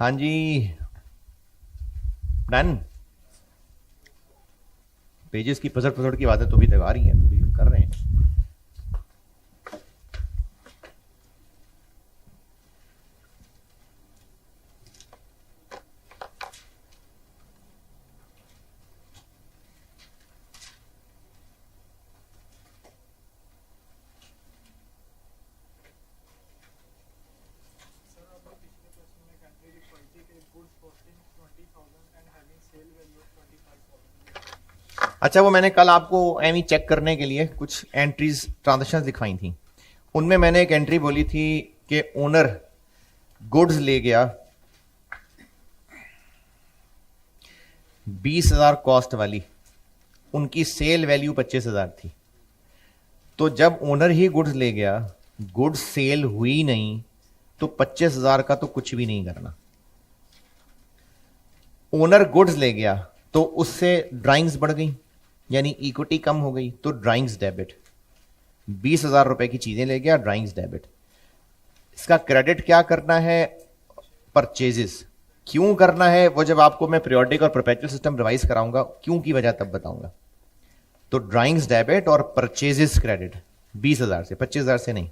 Speaker 1: हाँ जी, डन। पेजेस की पसड़ पसड़ की बातें तो भी तक आ रही हैं, तो भी कर रहे हैं। अच्छा, वो मैंने कल आपको एमी चेक करने के लिए कुछ एंट्रीज ट्रांजेक्शन दिखाई थी। उनमें मैंने एक एंट्री बोली थी कि ओनर गुड्स ले गया 20,000 कॉस्ट वाली, उनकी सेल वैल्यू 25,000 थी। तो जब ओनर ही गुड्स ले गया, गुड्स सेल हुई नहीं, तो 25,000 का तो कुछ भी नहीं करना। ओनर गुड्स ले गया तो उससे ड्राइंग्स बढ़ गई, यानी इक्विटी कम हो गई, तो ड्राइंग्स डेबिट। 20,000 रुपए की चीजें ले गया, ड्राइंग्स डेबिट। इसका क्रेडिट क्या करना है? परचेजेस। क्यों करना है वो जब आपको मैं पीरियोडिक और परपेचुअल सिस्टम रिवाइज कराऊंगा, क्यों की वजह तब बताऊंगा। तो ड्राइंग्स डेबिट और परचेजेस क्रेडिट 20,000 से, 25,000 से नहीं।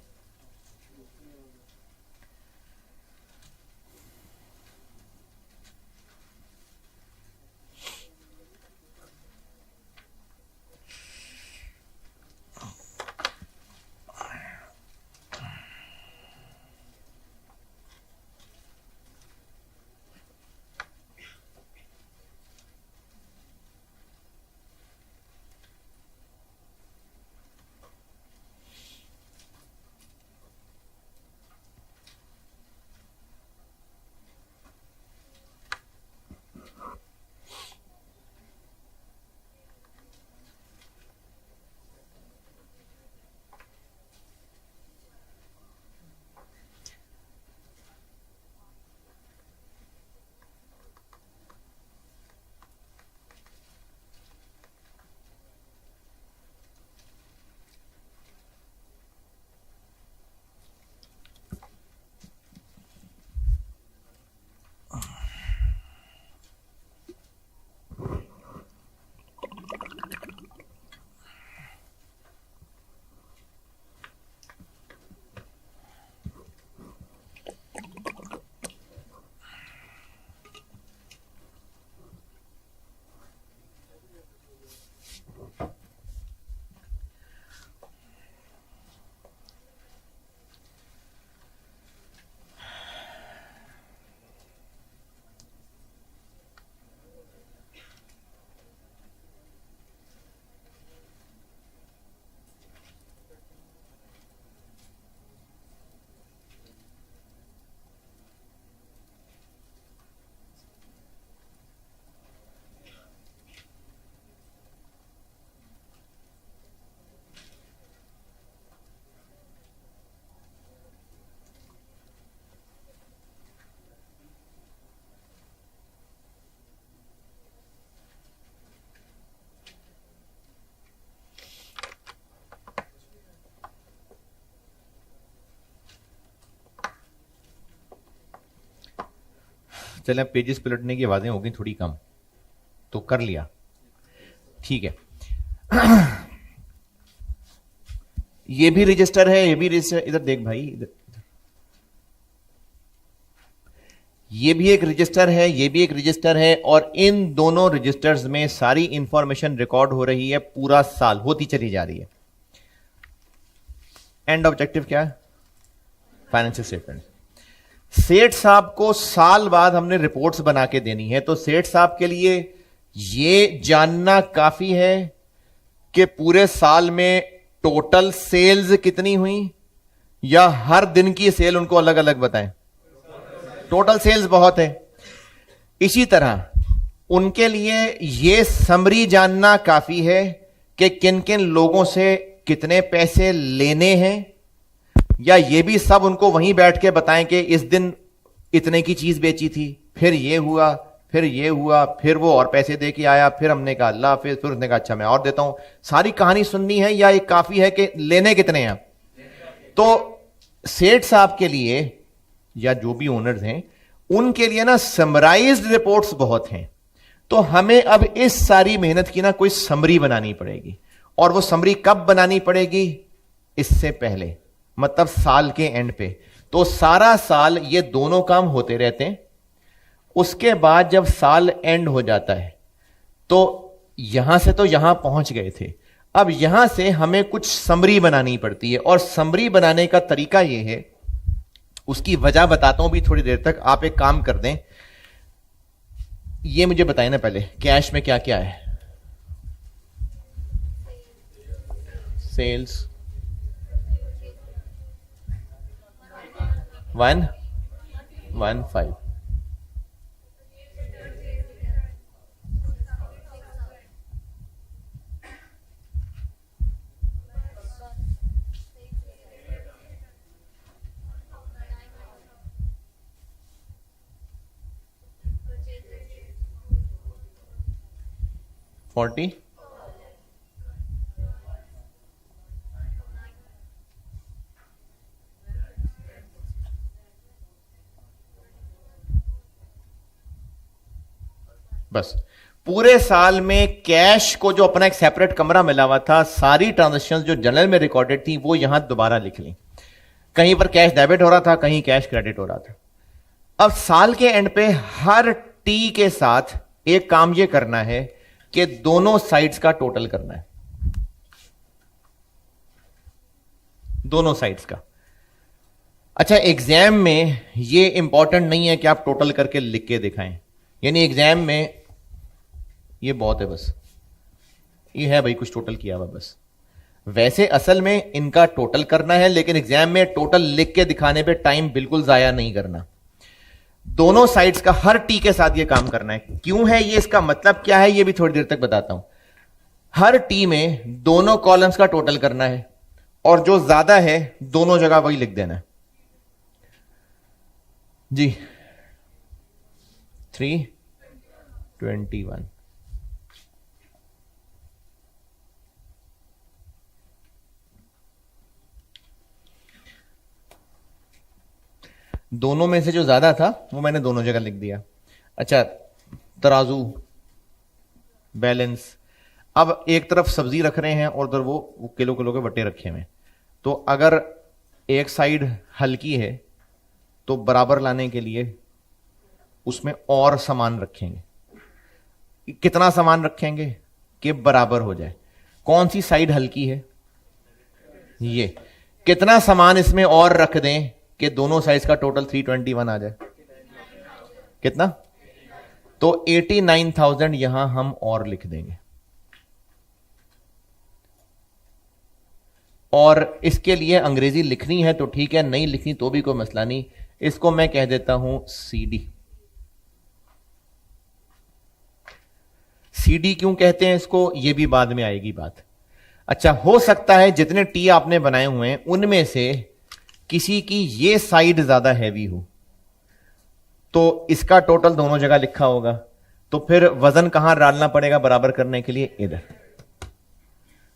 Speaker 1: चले, पेजेस पलटने की आवाजें हो गई थोड़ी कम, तो कर लिया, ठीक है। ये भी रजिस्टर है, ये भी रजिस्टर, इधर देख भाई, इधर ये भी एक रजिस्टर है, ये भी एक रजिस्टर है, और इन दोनों रजिस्टर्स में सारी इंफॉर्मेशन रिकॉर्ड हो रही है, पूरा साल होती चली जा रही है। एंड ऑब्जेक्टिव क्या है? Financial statement. सेठ साहब को साल बाद हमने रिपोर्ट्स बना के देनी है, तो सेठ साहब के लिए यह जानना काफी है कि पूरे साल में टोटल सेल्स कितनी हुई, या हर दिन की सेल उनको अलग अलग बताएं। टोटल सेल्स बहुत है। इसी तरह उनके लिए यह समरी जानना काफी है कि किन किन लोगों से कितने पैसे लेने हैं, या यह भी सब उनको वहीं बैठ के बताएं कि इस दिन इतने की चीज बेची थी, फिर यह हुआ, फिर ये हुआ, फिर वो और पैसे दे के आया, फिर हमने कहा अल्लाह, फिर उसने कहा अच्छा मैं और देता हूं। सारी कहानी सुननी है, या एक काफी है कि लेने कितने हैं। तो सेठ साहब के लिए या जो भी ओनर्स हैं उनके लिए ना समराइज्ड रिपोर्ट्स बहुत हैं। तो हमें अब इस सारी मेहनत की ना कोई समरी बनानी पड़ेगी, और वो समरी कब बनानी पड़ेगी? इससे पहले, मतलब साल के एंड पे। तो सारा साल ये दोनों काम होते रहते हैं। उसके बाद जब साल एंड हो जाता है तो यहां से तो यहां पहुंच गए थे, अब यहां से हमें कुछ समरी बनानी पड़ती है। और समरी बनाने का तरीका यह है, उसकी वजह बताता हूं भी थोड़ी देर तक। आप एक काम कर दें, ये मुझे बताएं ना पहले, कैश में क्या क्या है? सेल्स 115, $40, बस। पूरे साल में कैश को जो अपना एक सेपरेट कमरा मिला हुआ था, सारी ट्रांजेक्शंस जो जनरल में रिकॉर्डेड थी वो यहां दोबारा लिख ली। कहीं पर कैश डेबिट हो रहा था, कहीं कैश क्रेडिट हो रहा था। अब साल के एंड पे हर टी के साथ एक काम ये करना है कि दोनों साइड्स का टोटल करना है, दोनों साइड्स का। अच्छा, एग्जाम में ये इंपॉर्टेंट नहीं है कि आप टोटल करके लिख के दिखाएं, यानी एग्जाम में ये बहुत है, बस ये है भाई कुछ टोटल किया हुआ बस। वैसे असल में इनका टोटल करना है, लेकिन एग्जाम में टोटल लिख के दिखाने पे टाइम बिल्कुल जाया नहीं करना। दोनों साइड्स का हर टी के साथ ये काम करना है। क्यों है ये, इसका मतलब क्या है, ये भी थोड़ी देर तक बताता हूं। हर टी में दोनों कॉलम्स का टोटल करना है, और जो ज्यादा है दोनों जगह वही लिख देना है जी। 321, दोनों में से जो ज्यादा था वो मैंने दोनों जगह लिख दिया। अच्छा, तराजू, बैलेंस। अब एक तरफ सब्जी रख रहे हैं और उधर वो किलो किलो के बट्टे रखे हुए हैं, तो अगर एक साइड हल्की है तो बराबर लाने के लिए उसमें और सामान रखेंगे। कितना सामान रखेंगे कि बराबर हो जाए? कौन सी साइड हल्की है? ये। कितना सामान इसमें और रख दें कि दोनों साइज का टोटल 321 आ जाए? कितना? तो 89,000 यहां हम और लिख देंगे। और इसके लिए अंग्रेजी लिखनी है तो ठीक है, नहीं लिखनी तो भी कोई मसला नहीं। इसको मैं कह देता हूं सीडी। सीडी क्यों कहते हैं इसको, यह भी बाद में आएगी बात। अच्छा, हो सकता है जितने टी आपने बनाए हुए हैं उनमें से किसी की ये साइड ज्यादा हैवी हो, तो इसका टोटल दोनों जगह लिखा होगा, तो फिर वजन कहां डालना पड़ेगा बराबर करने के लिए? इधर।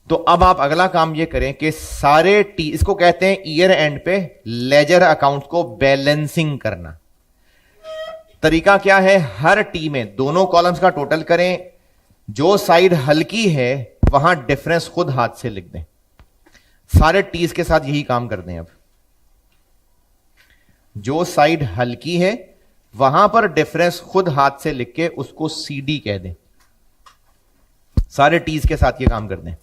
Speaker 1: तो अब आप अगला काम ये करें कि सारे टी, इसको कहते हैं ईयर एंड पे लेजर अकाउंट को बैलेंसिंग करना। तरीका क्या है? हर टी में दोनों कॉलम्स का टोटल करें, जो साइड हल्की है वहां डिफरेंस खुद हाथ से लिख दें। सारे टीज के साथ यही काम कर दें। अब जो साइड हल्की है वहां पर डिफरेंस खुद हाथ से लिख के उसको सीडी कह दें। सारे टीज के साथ ये काम कर दें।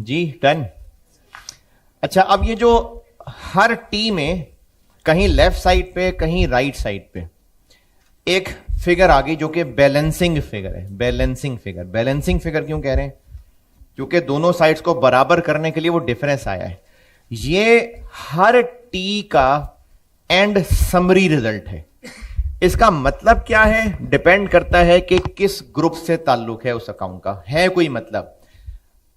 Speaker 1: जी डन। अच्छा, अब ये जो हर टी में कहीं लेफ्ट साइड पे कहीं राइट साइड पे एक फिगर आ गई जो कि बैलेंसिंग फिगर है। बैलेंसिंग फिगर, बैलेंसिंग फिगर क्यों कह रहे हैं? क्योंकि दोनों साइड्स को बराबर करने के लिए वो डिफरेंस आया है। ये हर टी का एंड समरी रिजल्ट है। इसका मतलब क्या है? डिपेंड करता है कि किस ग्रुप से ताल्लुक है उस अकाउंट का, है कोई मतलब।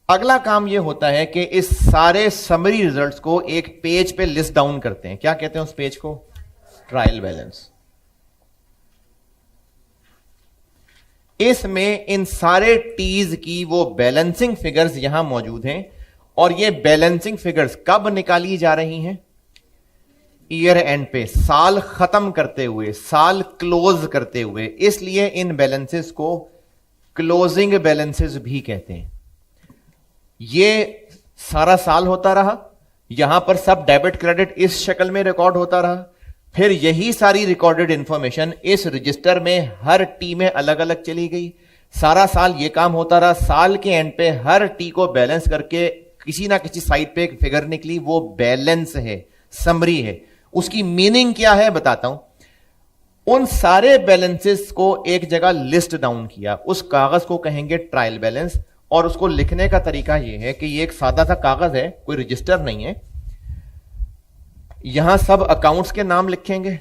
Speaker 1: अगला काम यह होता है कि इस सारे समरी रिजल्ट्स को एक पेज पे लिस्ट डाउन करते हैं। क्या कहते हैं उस पेज को? Trial balance. इसमें इन सारे टीज की वो बैलेंसिंग फिगर्स यहां मौजूद हैं, और ये बैलेंसिंग फिगर्स कब निकाली जा रही हैं? ईयर एंड पे, साल खत्म करते हुए, साल क्लोज करते हुए। इसलिए इन बैलेंसेस को क्लोजिंग बैलेंसेस भी कहते हैं। ये सारा साल होता रहा, यहां पर सब डेबिट क्रेडिट इस शक्ल में रिकॉर्ड होता रहा, फिर यही सारी रिकॉर्डेड इंफॉर्मेशन इस रजिस्टर में हर टी में अलग अलग चली गई। सारा साल ये काम होता रहा, साल के एंड पे हर टी को बैलेंस करके किसी ना किसी साइड पे एक फिगर निकली, वो बैलेंस है, समरी है। उसकी मीनिंग क्या है बताता हूं। उन सारे बैलेंसेस को एक जगह लिस्ट डाउन किया, उस कागज को कहेंगे ट्रायल बैलेंस। और उसको लिखने का तरीका यह है कि ये एक सादा सा कागज है, कोई रजिस्टर नहीं है। यहां सब अकाउंट्स के नाम लिखेंगे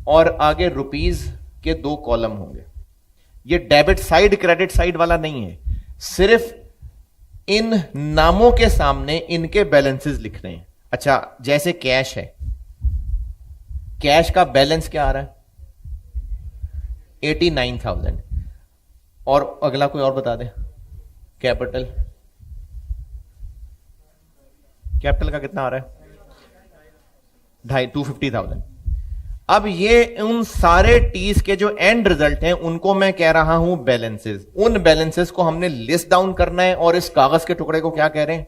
Speaker 1: और आगे रुपीज के 2 कॉलम होंगे। ये डेबिट साइड क्रेडिट साइड वाला नहीं है, सिर्फ इन नामों के सामने इनके बैलेंसेस लिख रहे हैं। अच्छा, जैसे कैश है, कैश का बैलेंस क्या आ रहा है? 89,000। और अगला कोई और बता दे। कैपिटल, कैपिटल का कितना आ रहा है? 250,000। अब ये उन सारे टीज के जो एंड रिजल्ट हैं उनको मैं कह रहा हूं बैलेंसेस। उन बैलेंसेस को हमने लिस्ट डाउन करना है, और इस कागज के टुकड़े को क्या कह रहे हैं?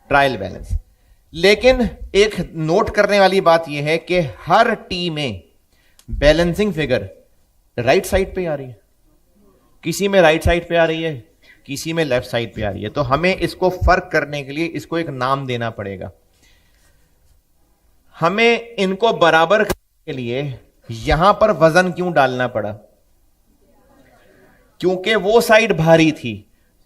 Speaker 1: Trial balance. लेकिन एक नोट करने वाली बात यह है कि हर टी में बैलेंसिंग फिगर राइट साइड पे आ रही है, किसी में राइट साइड पे आ रही है, किसी में लेफ्ट साइड पे आ रही है। तो हमें इसको फर्क करने के लिए इसको एक नाम देना पड़ेगा। हमें इनको बराबर करने के लिए यहां पर वजन क्यों डालना पड़ा? क्योंकि वो साइड भारी थी,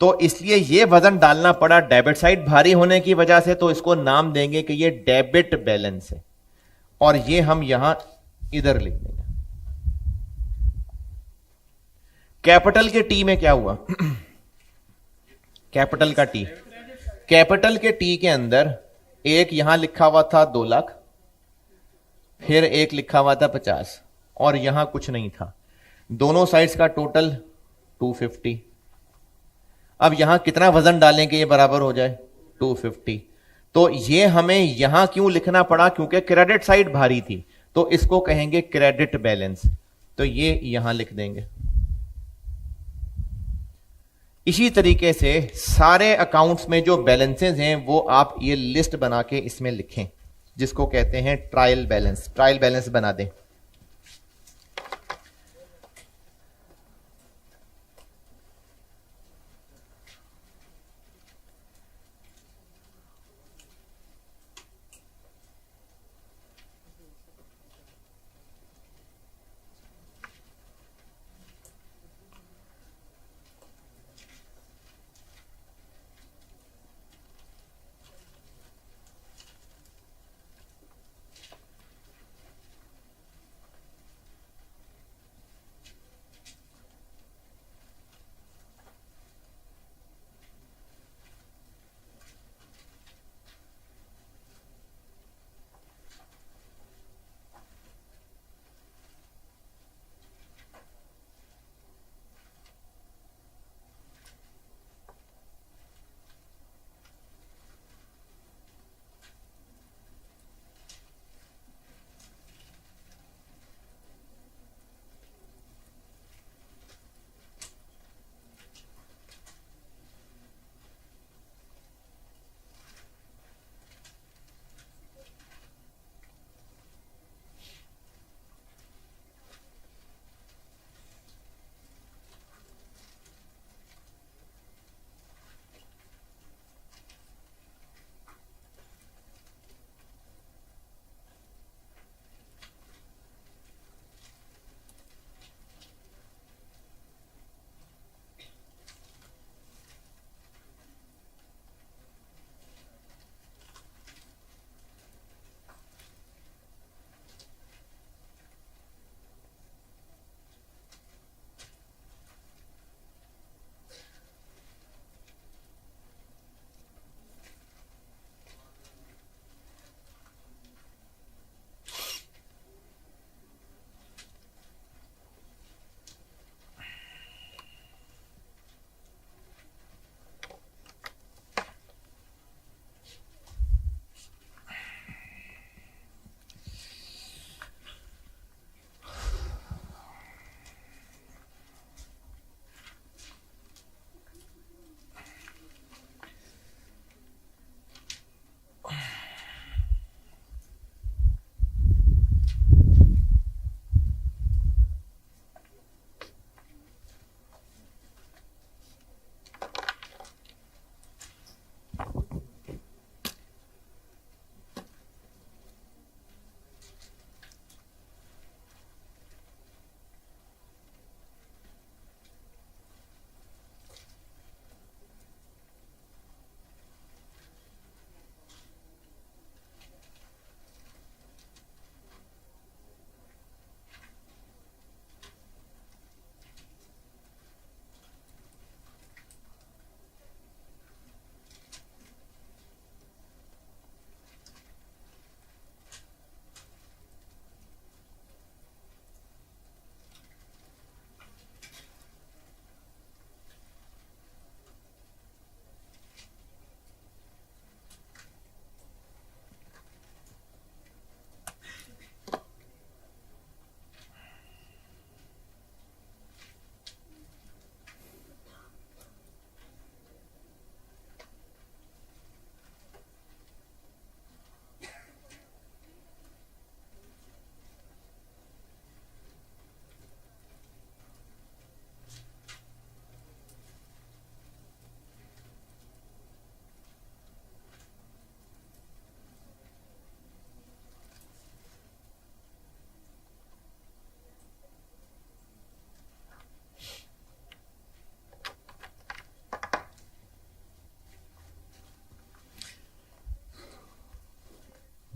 Speaker 1: तो इसलिए ये वजन डालना पड़ा डेबिट साइड भारी होने की वजह से। तो इसको नाम देंगे कि ये डेबिट बैलेंस है, और ये हम यहां इधर लिख देंगे। कैपिटल के टी में क्या हुआ? कैपिटल का टी, कैपिटल के टी के अंदर एक यहां लिखा हुआ था 2 लाख, फिर एक लिखा हुआ था 50, और यहां कुछ नहीं था। दोनों साइड्स का टोटल 250। अब यहां कितना वजन डालें कि ये बराबर हो जाए? 250। तो ये हमें यहां क्यों लिखना पड़ा? क्योंकि क्रेडिट साइड भारी थी, तो इसको कहेंगे क्रेडिट बैलेंस। तो ये यहां लिख देंगे। इसी तरीके से सारे अकाउंट्स में जो बैलेंसेस हैं वो आप ये लिस्ट बना के इसमें लिखें, जिसको कहते हैं ट्रायल बैलेंस। ट्रायल बैलेंस बना दें।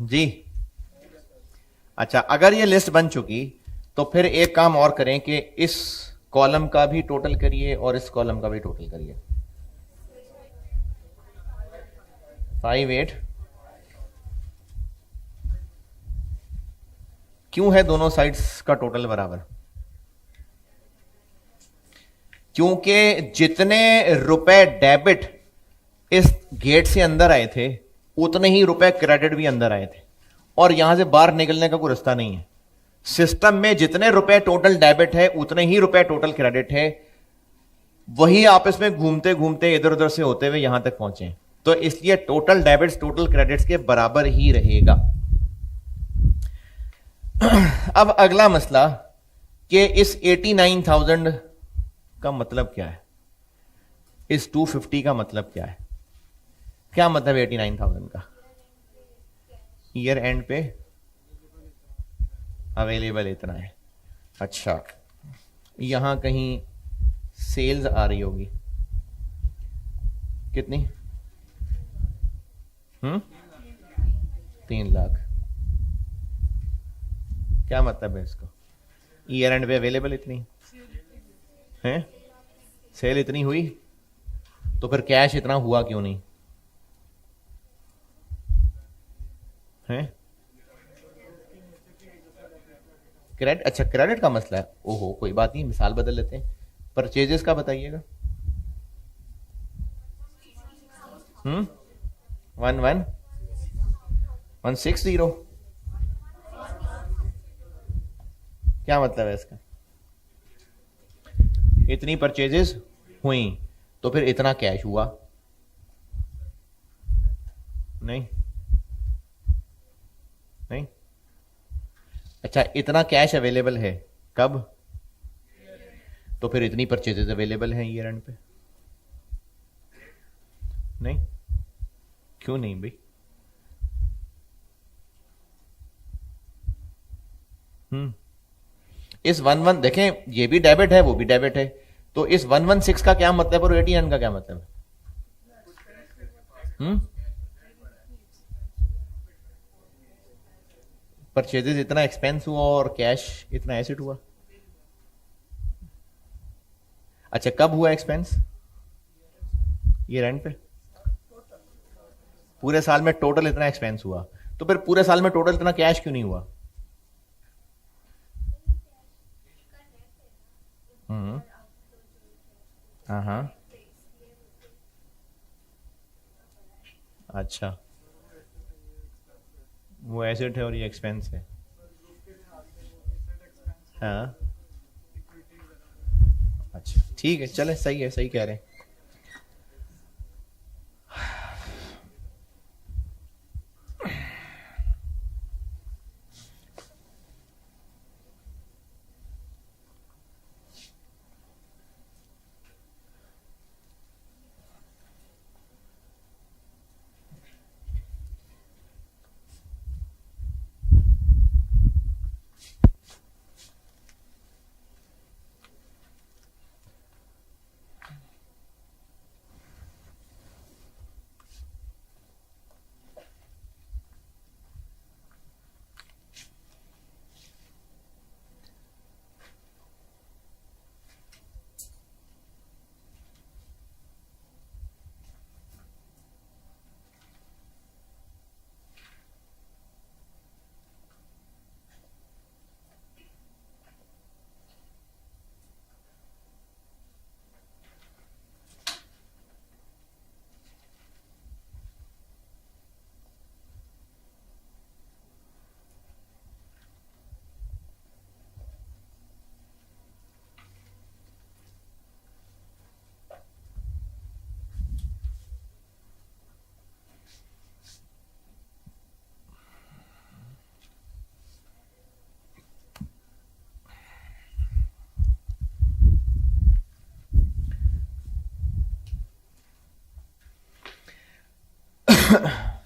Speaker 1: जी अच्छा, अगर ये लिस्ट बन चुकी तो फिर एक काम और करें कि इस कॉलम का भी टोटल करिए और इस कॉलम का भी टोटल करिए। 5, 8 क्यों है दोनों साइड्स का टोटल बराबर? क्योंकि जितने रुपए डेबिट इस गेट से अंदर आए थे उतने ही रुपए क्रेडिट भी अंदर आए थे, और यहां से बाहर निकलने का कोई रास्ता नहीं है। सिस्टम में जितने रुपए टोटल डेबिट है उतने ही रुपए टोटल क्रेडिट है, वही आपस में घूमते घूमते इधर उधर से होते हुए यहां तक पहुंचे। तो इसलिए टोटल डेबिट्स टोटल क्रेडिट्स के बराबर ही रहेगा। अब अगला मसला कि इस 89,000 का मतलब क्या है, इस 250 का मतलब क्या है? क्या मतलब 89,000 का? ईयर एंड पे अवेलेबल इतना है। अच्छा, यहां कहीं सेल्स आ रही होगी कितनी? 3 लाख। क्या मतलब है इसको? ईयर एंड पे अवेलेबल इतनी है, सेल इतनी हुई, तो फिर कैश इतना हुआ क्यों नहीं है? क्रेडिट, अच्छा क्रेडिट का मसला है। ओहो कोई बात नहीं, मिसाल बदल लेते हैं। परचेजेस का बताइएगा। 160। क्या मतलब है इसका? इतनी परचेजेस हुई तो फिर इतना कैश हुआ नहीं? नहीं। अच्छा, इतना कैश अवेलेबल है कब? तो फिर इतनी परचेजेस अवेलेबल हैं ईयर एंड पे। नहीं, क्यों नहीं भाई? इस 11 देखें, ये भी डेबिट है वो भी डेबिट है, तो इस 116 का क्या मतलब और 89 का क्या मतलब है? परचेजेस इतना एक्सपेंस हुआ और कैश इतना एसेट हुआ। अच्छा, कब हुआ एक्सपेंस? ये रेंट पे पूरे साल में टोटल इतना एक्सपेंस हुआ, तो फिर पूरे साल में टोटल इतना कैश क्यों नहीं हुआ? हाँ। अच्छा, वो एसेट है और ये एक्सपेंस है। हाँ अच्छा ठीक है, चले सही है, सही कह रहे हैं।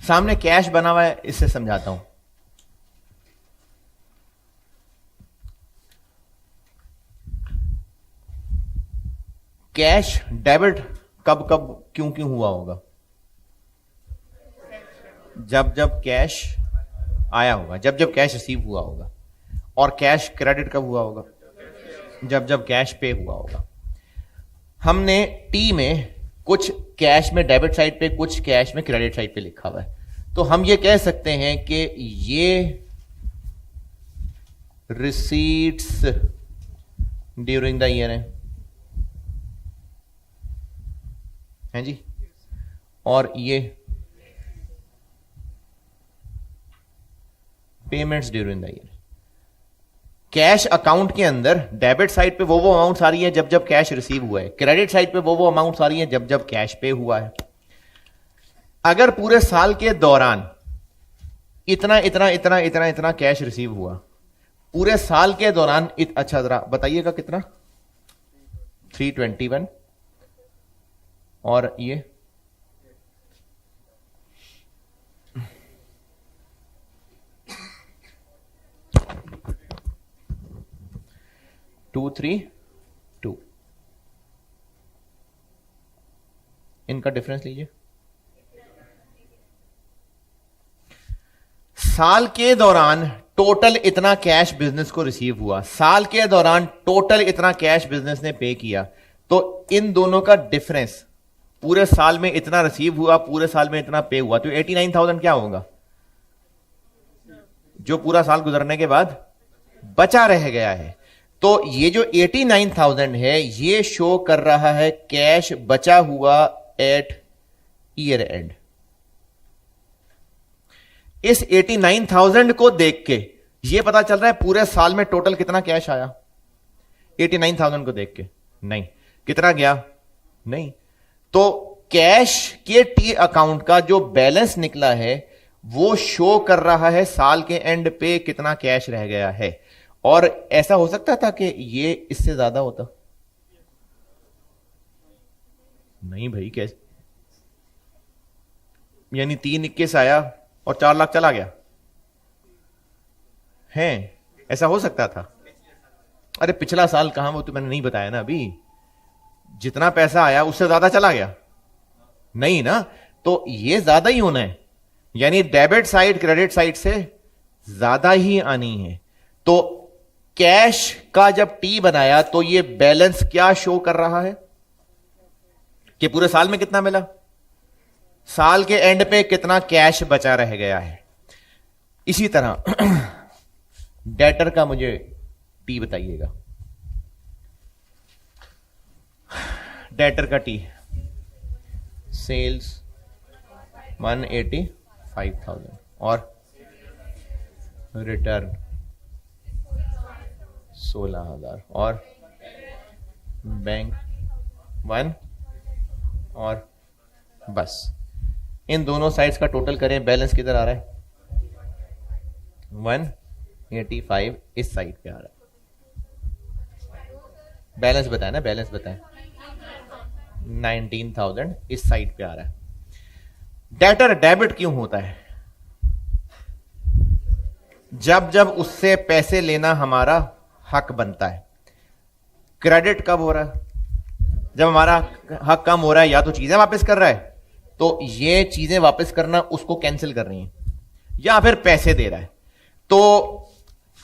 Speaker 1: सामने कैश बना हुआ है, इससे समझाता हूं। कैश डेबिट कब कब क्यों क्यों हुआ होगा? जब जब कैश आया होगा, जब जब कैश रिसीव हुआ होगा। और कैश क्रेडिट कब हुआ होगा? जब जब कैश पे हुआ होगा। हमने टी में कुछ कैश में डेबिट साइड पे, कुछ कैश में क्रेडिट साइड पे लिखा हुआ है, तो हम ये कह सकते हैं कि ये रिसीट्स ड्यूरिंग द ईयर है जी, और ये payments during the year. Cash account के अंदर डेबिट साइड पे वो अमाउंट आ रही है जब जब कैश रिसीव हुआ है, क्रेडिट साइड पे वो अमाउंट आ रही है जब जब कैश पे हुआ है। अगर पूरे साल के दौरान इतना इतना इतना इतना इतना कैश रिसीव हुआ, पूरे साल के दौरान अच्छा जरा बताइएगा कितना? 321, और ये 232, इनका डिफरेंस लीजिए। साल के दौरान टोटल इतना कैश बिजनेस को रिसीव हुआ, साल के दौरान टोटल इतना कैश बिजनेस ने पे किया, तो इन दोनों का डिफरेंस, पूरे साल में इतना रिसीव हुआ, पूरे साल में इतना पे हुआ, तो 89,000 क्या होगा? जो पूरा साल गुजरने के बाद बचा रह गया है। तो ये जो 89,000 है, ये शो कर रहा है कैश बचा हुआ एट ईयर एंड। इस 89,000 को देख के ये पता चल रहा है पूरे साल में टोटल कितना कैश आया? 89,000 को देख के नहीं, कितना गया? नहीं। तो कैश के टी अकाउंट का जो बैलेंस निकला है वो शो कर रहा है साल के एंड पे कितना कैश रह गया है। और ऐसा हो सकता था कि ये इससे ज्यादा होता? नहीं भाई, कैसे? यानी 321 आया और 4 लाख चला गया है, ऐसा हो सकता था? अरे पिछला साल कहां, वो तो मैंने नहीं बताया ना अभी। जितना पैसा आया उससे ज्यादा चला गया नहीं ना, तो ये ज्यादा ही होना है, यानी डेबिट साइड क्रेडिट साइड से ज्यादा ही आनी है। तो कैश का जब टी बनाया तो ये बैलेंस क्या शो कर रहा है कि पूरे साल में कितना मिला, साल के एंड पे कितना कैश बचा रह गया है। इसी तरह डेटर का मुझे टी बताइएगा। डेटर का टी, सेल्स 185,000 और रिटर्न 16,000 और बैंक 1 और बस। इन दोनों साइड्स का टोटल करें, बैलेंस किधर आ रहा है? 185 इस साइड पे आ रहा है। बैलेंस बताए ना, बैलेंस बताएं। 19,000 इस साइड पे आ रहा है। डेटर डेबिट क्यों होता है? जब जब उससे पैसे लेना हमारा हक बनता है। क्रेडिट कब हो रहा है? जब हमारा हक कम हो रहा है, या तो चीजें वापस कर रहा है, तो ये चीजें वापस करना उसको कैंसिल कर रही हैं, या फिर पैसे दे रहा है। तो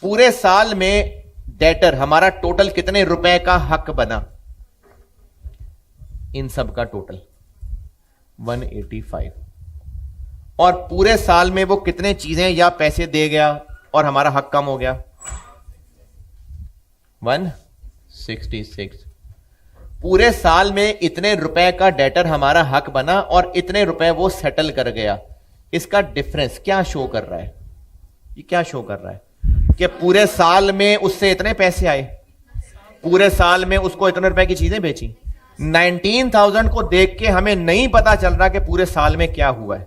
Speaker 1: पूरे साल में डेटर हमारा टोटल कितने रुपए का हक बना? इन सब का टोटल 185। और पूरे साल में वो कितने चीजें या पैसे दे गया और हमारा हक कम हो गया? 166। पूरे साल में इतने रुपए का डेटर हमारा हक बना और इतने रुपए वो सेटल कर गया। इसका डिफरेंस क्या शो कर रहा है? ये क्या शो कर रहा है कि पूरे साल में उससे इतने पैसे आए, पूरे साल में उसको इतने रुपए की चीजें बेची। 19,000 को देख के हमें नहीं पता चल रहा कि पूरे साल में क्या हुआ है,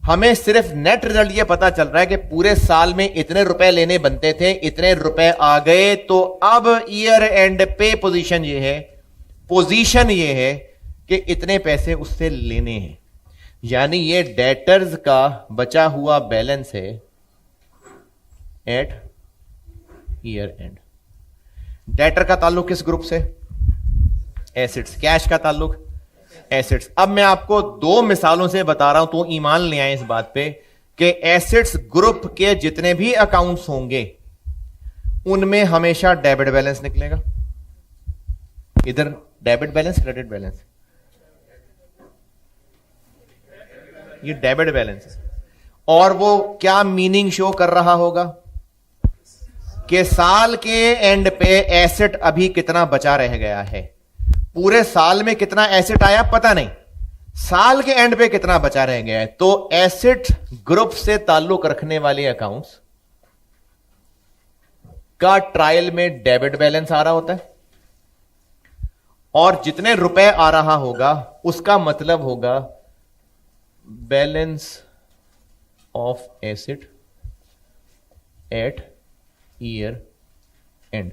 Speaker 1: हमें सिर्फ नेट रिजल्ट ये पता चल रहा है कि पूरे साल में इतने रुपए लेने बनते थे, इतने रुपए आ गए। तो अब ईयर एंड पे पोजीशन ये है, पोजीशन ये है कि इतने पैसे उससे लेने हैं, यानी ये डेटर्स का बचा हुआ बैलेंस है एट ईयर एंड। डेटर का ताल्लुक किस ग्रुप से? एसेट्स। कैश का ताल्लुक एसेट्स। अब मैं आपको दो मिसालों से बता रहा हूं, तो ईमान ले आए इस बात पे कि एसेट्स ग्रुप के जितने भी अकाउंट्स होंगे उनमें हमेशा डेबिट बैलेंस निकलेगा। इधर डेबिट बैलेंस, क्रेडिट बैलेंस, ये डेबिट बैलेंस है। और वो क्या मीनिंग शो कर रहा होगा कि साल के एंड पे एसेट अभी कितना बचा रह गया है। पूरे साल में कितना एसेट आया पता नहीं, साल के एंड पे कितना बचा रह गया है। तो एसेट ग्रुप से ताल्लुक रखने वाले अकाउंट्स का ट्रायल में डेबिट बैलेंस आ रहा होता है, और जितने रुपए आ रहा होगा उसका मतलब होगा balance of asset eight year and.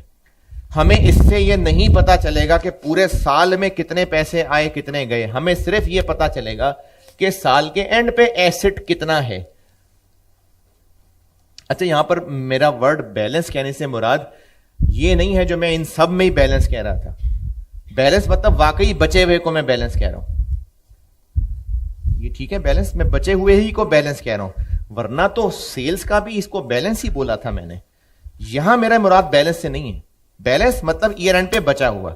Speaker 1: हमें इससे यह नहीं पता चलेगा कि पूरे साल में कितने पैसे आए कितने गए, हमें सिर्फ यह पता चलेगा कि साल के एंड पे एसेट कितना है। अच्छा, यहां पर मेरा वर्ड बैलेंस कहने से मुराद यह नहीं है जो मैं इन सब में ही बैलेंस कह रहा था। बैलेंस मतलब वाकई बचे हुए को मैं बैलेंस कह रहा हूं, ये ठीक है, बैलेंस में बचे हुए ही को बैलेंस कह रहा हूं, वरना तो सेल्स का भी इसको बैलेंस ही बोला था मैंने। यहां मेरा मुराद बैलेंस से नहीं है, बैलेंस मतलब ईयर एंड पे बचा हुआ।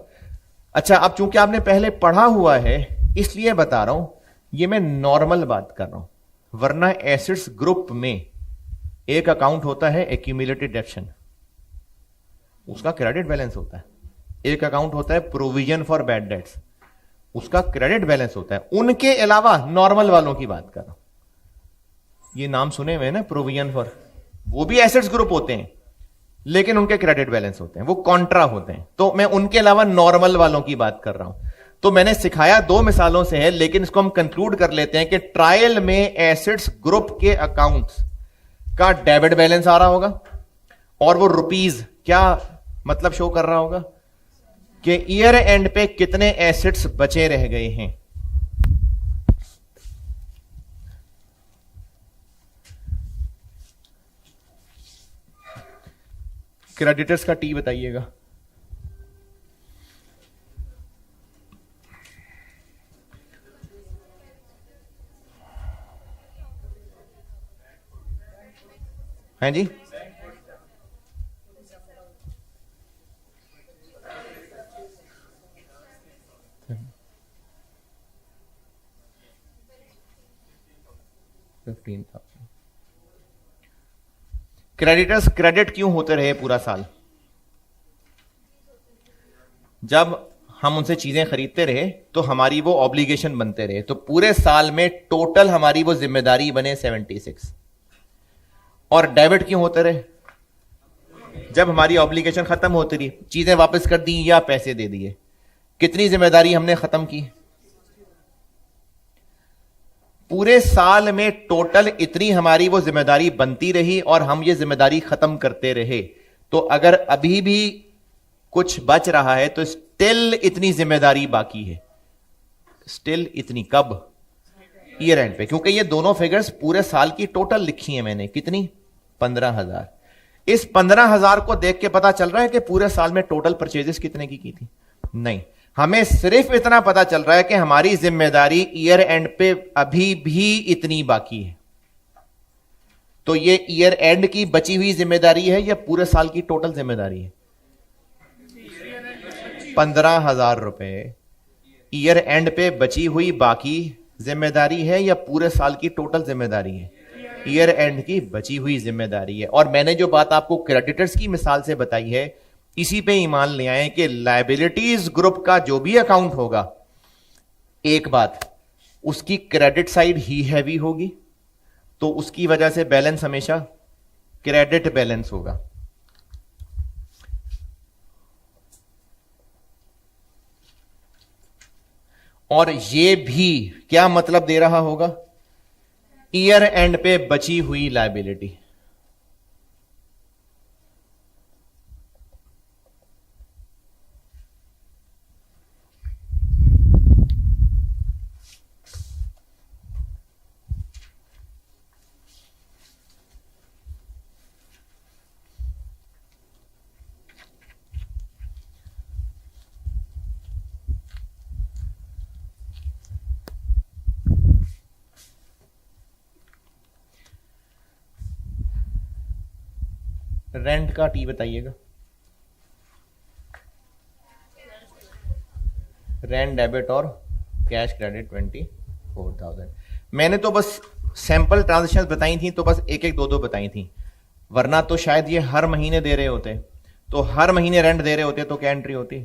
Speaker 1: अच्छा, अब चूंकि आपने पहले पढ़ा हुआ है इसलिए बता रहा हूं, ये मैं नॉर्मल बात कर रहा हूं, वरना एसेट्स ग्रुप में एक अकाउंट होता है एक्यूमुलेटेड डेप्शन, उसका क्रेडिट बैलेंस होता है। एक अकाउंट होता है प्रोविजन फॉर बैड डेट्स, उसका क्रेडिट बैलेंस होता है। उनके अलावा नॉर्मल वालों की बात कर रहा हूं। ये नाम सुने हुए ना, प्रोविजन फॉर, वो भी एसेट्स ग्रुप होते हैं लेकिन उनके क्रेडिट बैलेंस होते हैं, वो कॉन्ट्रा होते हैं। तो मैं उनके अलावा नॉर्मल वालों की बात कर रहा हूं। तो मैंने सिखाया दो मिसालों से है, लेकिन इसको हम कंक्लूड कर लेते हैं कि ट्रायल में एसेट्स ग्रुप के अकाउंट्स का डेबिट बैलेंस आ रहा होगा, और वो रुपीज क्या मतलब शो कर रहा होगा कि ईयर एंड पे कितने एसेट्स बचे रह गए हैं। क्रेडिटर्स का टी बताइएगा। हैं जी, क्रेडिटर्स क्रेडिट क्यों होते रहे पूरा साल? जब हम उनसे चीजें खरीदते रहे तो हमारी वो ऑब्लिगेशन बनते रहे, तो पूरे साल में टोटल हमारी वो जिम्मेदारी बने 76। और डेबिट क्यों होते रहे? जब हमारी ऑब्लिगेशन खत्म होती रही, चीजें वापस कर दी या पैसे दे दिए, कितनी जिम्मेदारी हमने खत्म की? पूरे साल में टोटल इतनी हमारी वो जिम्मेदारी बनती रही और हम ये जिम्मेदारी खत्म करते रहे। तो अगर अभी भी कुछ बच रहा है तो स्टिल इतनी जिम्मेदारी बाकी है। स्टिल इतनी कब? ईयर एंड पे, क्योंकि ये दोनों फिगर्स पूरे साल की टोटल लिखी है मैंने। कितनी? 15,000। इस 15,000 को देख के पता चल रहा है कि पूरे साल में टोटल परचेजेस कितने की थी? नहीं, हमें सिर्फ इतना पता चल रहा है कि हमारी जिम्मेदारी ईयर एंड पे अभी भी इतनी बाकी है। तो ये ईयर एंड की बची हुई जिम्मेदारी है या पूरे साल की टोटल जिम्मेदारी है? 15,000 रुपए ईयर एंड पे बची हुई बाकी जिम्मेदारी है या पूरे साल की टोटल जिम्मेदारी है? ईयर एंड की बची हुई जिम्मेदारी है। और मैंने जो बात आपको क्रेडिटर्स की मिसाल से बताई है, इसी पे ईमान ले आए कि लायबिलिटीज ग्रुप का जो भी अकाउंट होगा, एक बात, उसकी क्रेडिट साइड ही हैवी होगी, तो उसकी वजह से बैलेंस हमेशा क्रेडिट बैलेंस होगा। और ये भी क्या मतलब दे रहा होगा? ईयर एंड पे बची हुई लायबिलिटी। रेंट का टी बताइएगा। रेंट डेबिट और कैश क्रेडिट 24,000। मैंने तो बस सैंपल ट्रांजेक्शन बताई थी, तो बस एक एक दो दो बताई थी, वरना तो शायद ये हर महीने दे रहे होते। तो हर महीने रेंट दे रहे होते तो क्या एंट्री होती?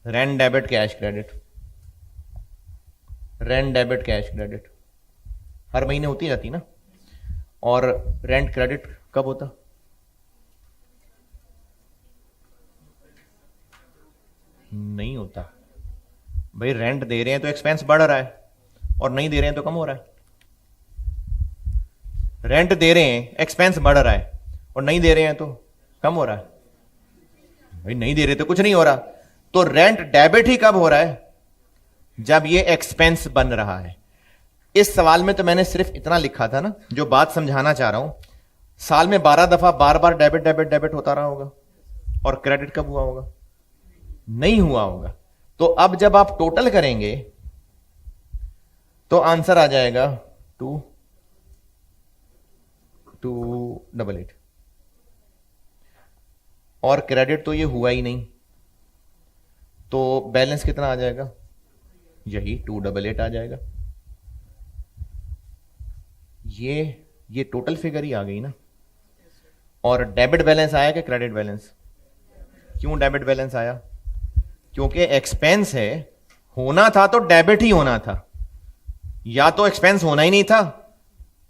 Speaker 1: Rent debit cash credit, rent debit cash credit हर महीने होती जाती ना। और रेंट क्रेडिट कब होता? नहीं होता भाई। रेंट दे रहे हैं तो एक्सपेंस बढ़ रहा है, और नहीं दे रहे हैं तो कम हो रहा है। रेंट दे रहे हैं, एक्सपेंस बढ़ रहा है, और नहीं दे रहे हैं तो कम हो रहा है। भाई नहीं दे रहे तो कुछ नहीं हो रहा। तो रेंट डेबिट ही कब हो रहा है? जब ये एक्सपेंस बन रहा है। इस सवाल में तो मैंने सिर्फ इतना लिखा था ना, जो बात समझाना चाह रहा हूं, साल में 12 दफा बार बार डेबिट डेबिट डेबिट होता रहा होगा, और क्रेडिट कब हुआ होगा? नहीं हुआ होगा। तो अब जब आप टोटल करेंगे तो आंसर आ जाएगा 2,288। और क्रेडिट तो ये हुआ ही नहीं, तो बैलेंस कितना आ जाएगा? यही 288 आ जाएगा। ये टोटल फिगर ही आ गई ना। और डेबिट बैलेंस आया कि क्रेडिट बैलेंस? क्यों डेबिट बैलेंस आया? क्योंकि एक्सपेंस है, होना था तो डेबिट ही होना था। या तो एक्सपेंस होना ही नहीं था,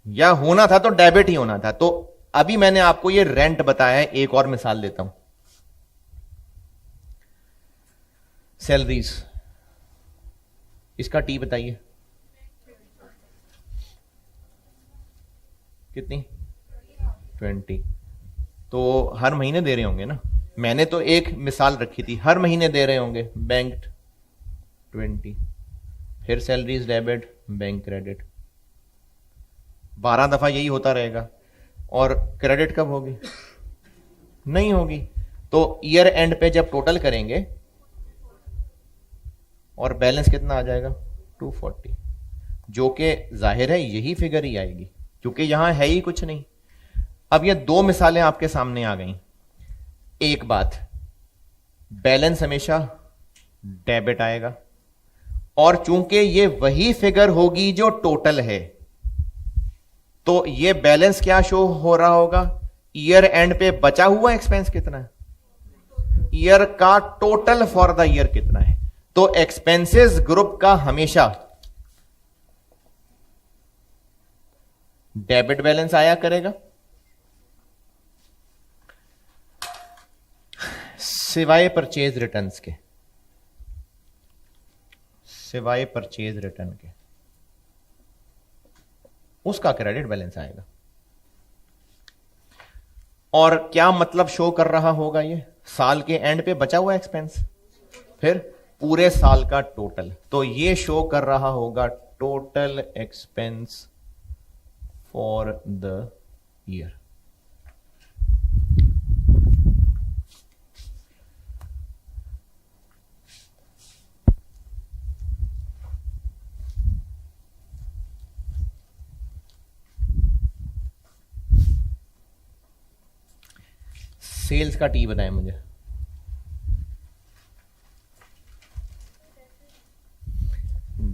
Speaker 1: या होना था तो डेबिट ही होना था। तो अभी मैंने आपको ये रेंट बताया है। एक और मिसाल देता हूं, सैलरीज। इसका टी बताइए कितनी? 20। तो हर महीने दे रहे होंगे ना। मैंने तो एक मिसाल रखी थी, हर महीने दे रहे होंगे। बैंक 20, फिर सैलरीज डेबिट, बैंक क्रेडिट, 12 दफा यही होता रहेगा। और क्रेडिट कब होगी? नहीं होगी। तो ईयर एंड पे जब टोटल करेंगे, और बैलेंस कितना आ जाएगा? 240, जो कि जाहिर है यही फिगर ही आएगी, क्योंकि यहां है ही कुछ नहीं। अब ये दो मिसालें आपके सामने आ गई। एक बात, बैलेंस हमेशा डेबिट आएगा, और चूंकि ये वही फिगर होगी जो टोटल है, तो ये बैलेंस क्या शो हो रहा होगा? ईयर एंड पे बचा हुआ एक्सपेंस कितना है, ईयर का टोटल फॉर द ईयर कितना है। तो एक्सपेंसेस ग्रुप का हमेशा डेबिट बैलेंस आया करेगा, सिवाय परचेज रिटर्न्स के, सिवाय परचेज रिटर्न के, उसका क्रेडिट बैलेंस आएगा। और क्या मतलब शो कर रहा होगा? ये साल के एंड पे बचा हुआ एक्सपेंस, फिर पूरे साल का टोटल। तो ये शो कर रहा होगा total expense for the year. Sales का टी बताएं मुझे।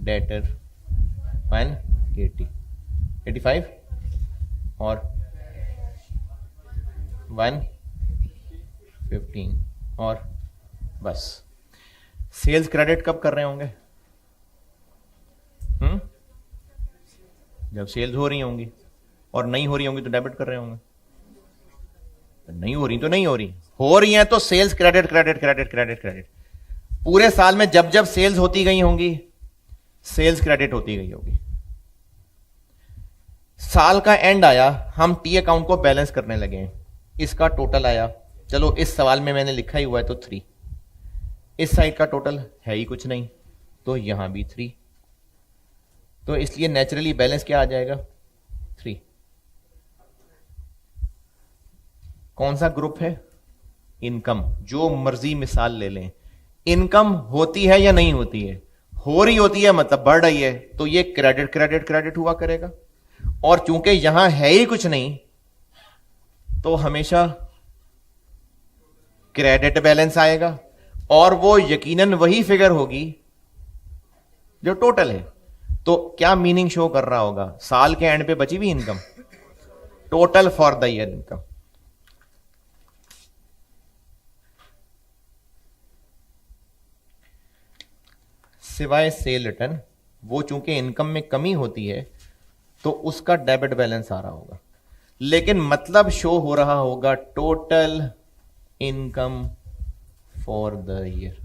Speaker 1: डेटर 180, 85 और 115 और बस। सेल्स क्रेडिट कब कर रहे होंगे? जब सेल्स हो रही होंगी, और नहीं हो रही होंगी तो डेबिट कर रहे होंगे। नहीं हो रही तो नहीं हो रही है तो sales credit credit credit credit credit. पूरे साल में जब जब सेल्स होती गई होंगी, सेल्स क्रेडिट होती गई होगी। साल का एंड आया, हम टी अकाउंट को बैलेंस करने लगे, इसका टोटल आया, चलो इस सवाल में मैंने लिखा ही हुआ है तो 3। इस साइड का टोटल है ही कुछ नहीं, तो यहां भी 3। तो इसलिए नेचुरली बैलेंस क्या आ जाएगा? 3। कौन सा ग्रुप है? इनकम। जो मर्जी मिसाल ले लें, इनकम होती है या नहीं होती है? हो रही होती है, मतलब बढ़ रही है, तो ये क्रेडिट क्रेडिट क्रेडिट हुआ करेगा। और चूंकि यहां है ही कुछ नहीं, तो हमेशा क्रेडिट बैलेंस आएगा और वो यकीनन वही फिगर होगी जो टोटल है। तो क्या मीनिंग शो कर रहा होगा? साल के एंड पे बची हुई income, total for the year income. सिवाय सेल रिटर्न, वो चूंकि इनकम में कमी होती है तो उसका डेबिट बैलेंस आ रहा होगा, लेकिन मतलब शो हो रहा होगा total income for the year.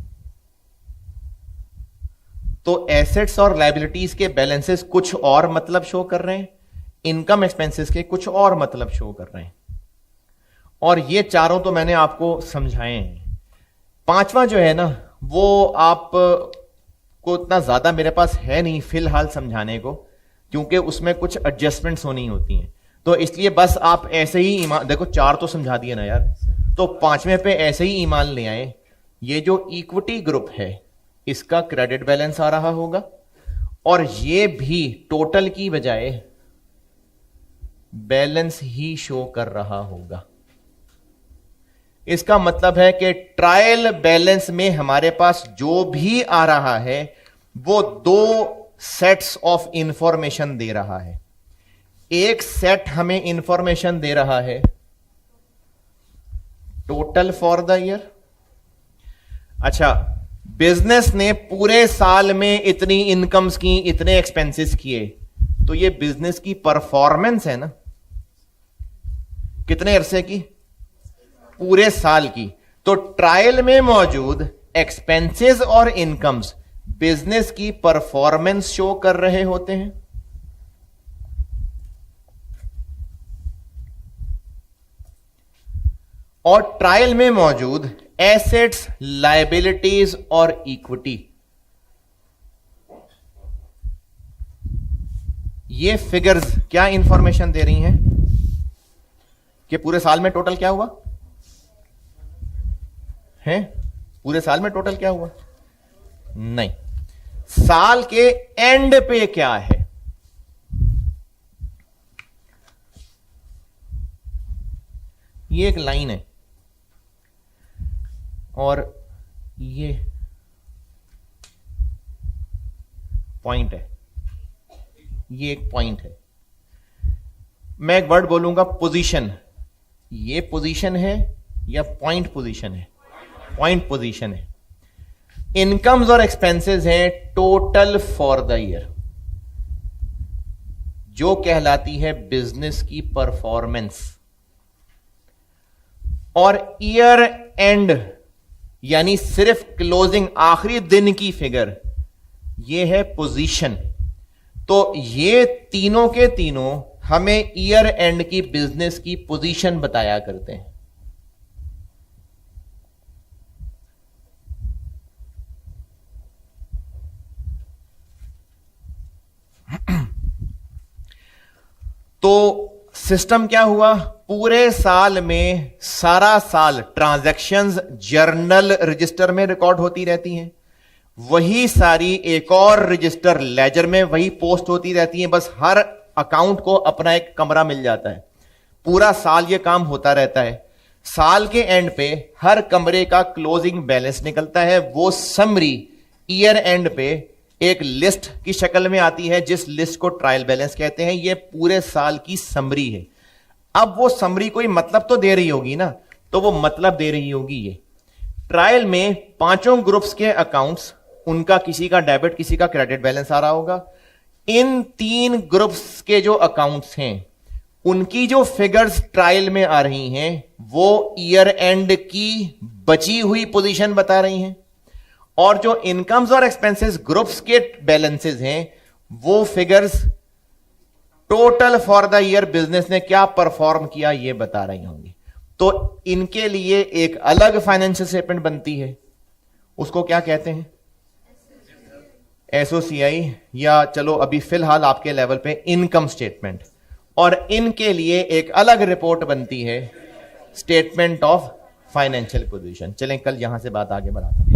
Speaker 1: तो एसेट्स और लायबिलिटीज के बैलेंसेस कुछ और मतलब शो कर रहे हैं, इनकम एक्सपेंसेस के कुछ और मतलब शो कर रहे हैं। और ये चारों तो मैंने आपको समझाए हैं। पांचवा जो है ना, वो आप को इतना ज्यादा मेरे पास है नहीं फिलहाल समझाने को, क्योंकि उसमें कुछ एडजस्टमेंट्स होनी होती हैं। तो इसलिए बस आप ऐसे ही ईमान, देखो चार तो समझा दिए ना यार, तो पांचवें पे ऐसे ही ईमान ले आए। ये जो इक्विटी ग्रुप है इसका क्रेडिट बैलेंस आ रहा होगा, और ये भी टोटल की बजाय बैलेंस ही शो कर रहा होगा। इसका मतलब है कि ट्रायल बैलेंस में हमारे पास जो भी आ रहा है वो दो सेट्स ऑफ इंफॉर्मेशन दे रहा है। एक सेट हमें इंफॉर्मेशन दे रहा है टोटल फॉर द ईयर। अच्छा, बिजनेस ने पूरे साल में इतनी इनकम्स की, इतने एक्सपेंसेस किए, तो ये बिजनेस की परफॉर्मेंस है ना, कितने अरसे की? पूरे साल की। तो ट्रायल में मौजूद एक्सपेंसेस और इनकम्स बिजनेस की परफॉर्मेंस शो कर रहे होते हैं। और ट्रायल में मौजूद एसेट्स, लायबिलिटीज और इक्विटी, ये फिगर्स क्या इंफॉर्मेशन दे रही हैं कि पूरे साल में टोटल क्या हुआ है? पूरे साल में टोटल क्या हुआ? नहीं, साल के एंड पे क्या है। ये एक लाइन है और ये पॉइंट है, ये एक पॉइंट है। मैं एक वर्ड बोलूंगा पोजीशन। ये पोजीशन है या पॉइंट पोजीशन है? पॉइंट पोजीशन है। इनकम्स और एक्सपेंसेस हैं टोटल फॉर द ईयर, जो कहलाती है बिजनेस की परफॉर्मेंस। और ईयर एंड यानी सिर्फ क्लोजिंग, आखिरी दिन की फिगर, ये है पोजीशन। तो ये तीनों के तीनों हमें ईयर एंड की बिजनेस की पोजीशन बताया करते हैं। तो सिस्टम क्या हुआ? पूरे साल में सारा साल ट्रांजैक्शंस जर्नल रजिस्टर में रिकॉर्ड होती रहती हैं, वही सारी एक और रजिस्टर लेजर में वही पोस्ट होती रहती हैं। बस हर अकाउंट को अपना एक कमरा मिल जाता है। पूरा साल ये काम होता रहता है। साल के एंड पे हर कमरे का क्लोजिंग बैलेंस निकलता है। वो समरी ईयर एंड पे एक लिस्ट की शक्ल में आती है, जिस लिस्ट को ट्रायल बैलेंस कहते हैं। ये पूरे साल की समरी है। अब वो समरी कोई मतलब तो दे रही होगी ना, तो वो मतलब दे रही होगी ये। ट्रायल में पांचों ग्रुप्स के अकाउंट्स, उनका किसी का डेबिट किसी का क्रेडिट बैलेंस आ रहा होगा। इन तीन ग्रुप्स के जो अकाउंट्स हैं उनकी जो फिगर्स ट्रायल में आ रही हैं वो ईयर एंड की बची हुई पोजीशन बता रही हैं। और जो इनकम्स और एक्सपेंसेस ग्रुप्स के बैलेंसेस हैं वो figures total for the year business ने क्या परफॉर्म किया ये बता रही होंगी। तो इनके लिए एक अलग फाइनेंशियल स्टेटमेंट बनती है, उसको क्या कहते हैं? एसओसीआई, या चलो अभी फिलहाल आपके लेवल पे इनकम स्टेटमेंट। और इनके लिए एक अलग रिपोर्ट बनती है स्टेटमेंट ऑफ फाइनेंशियल पोजीशन। चलें कल यहां से बात आगे बढ़ाते हैं।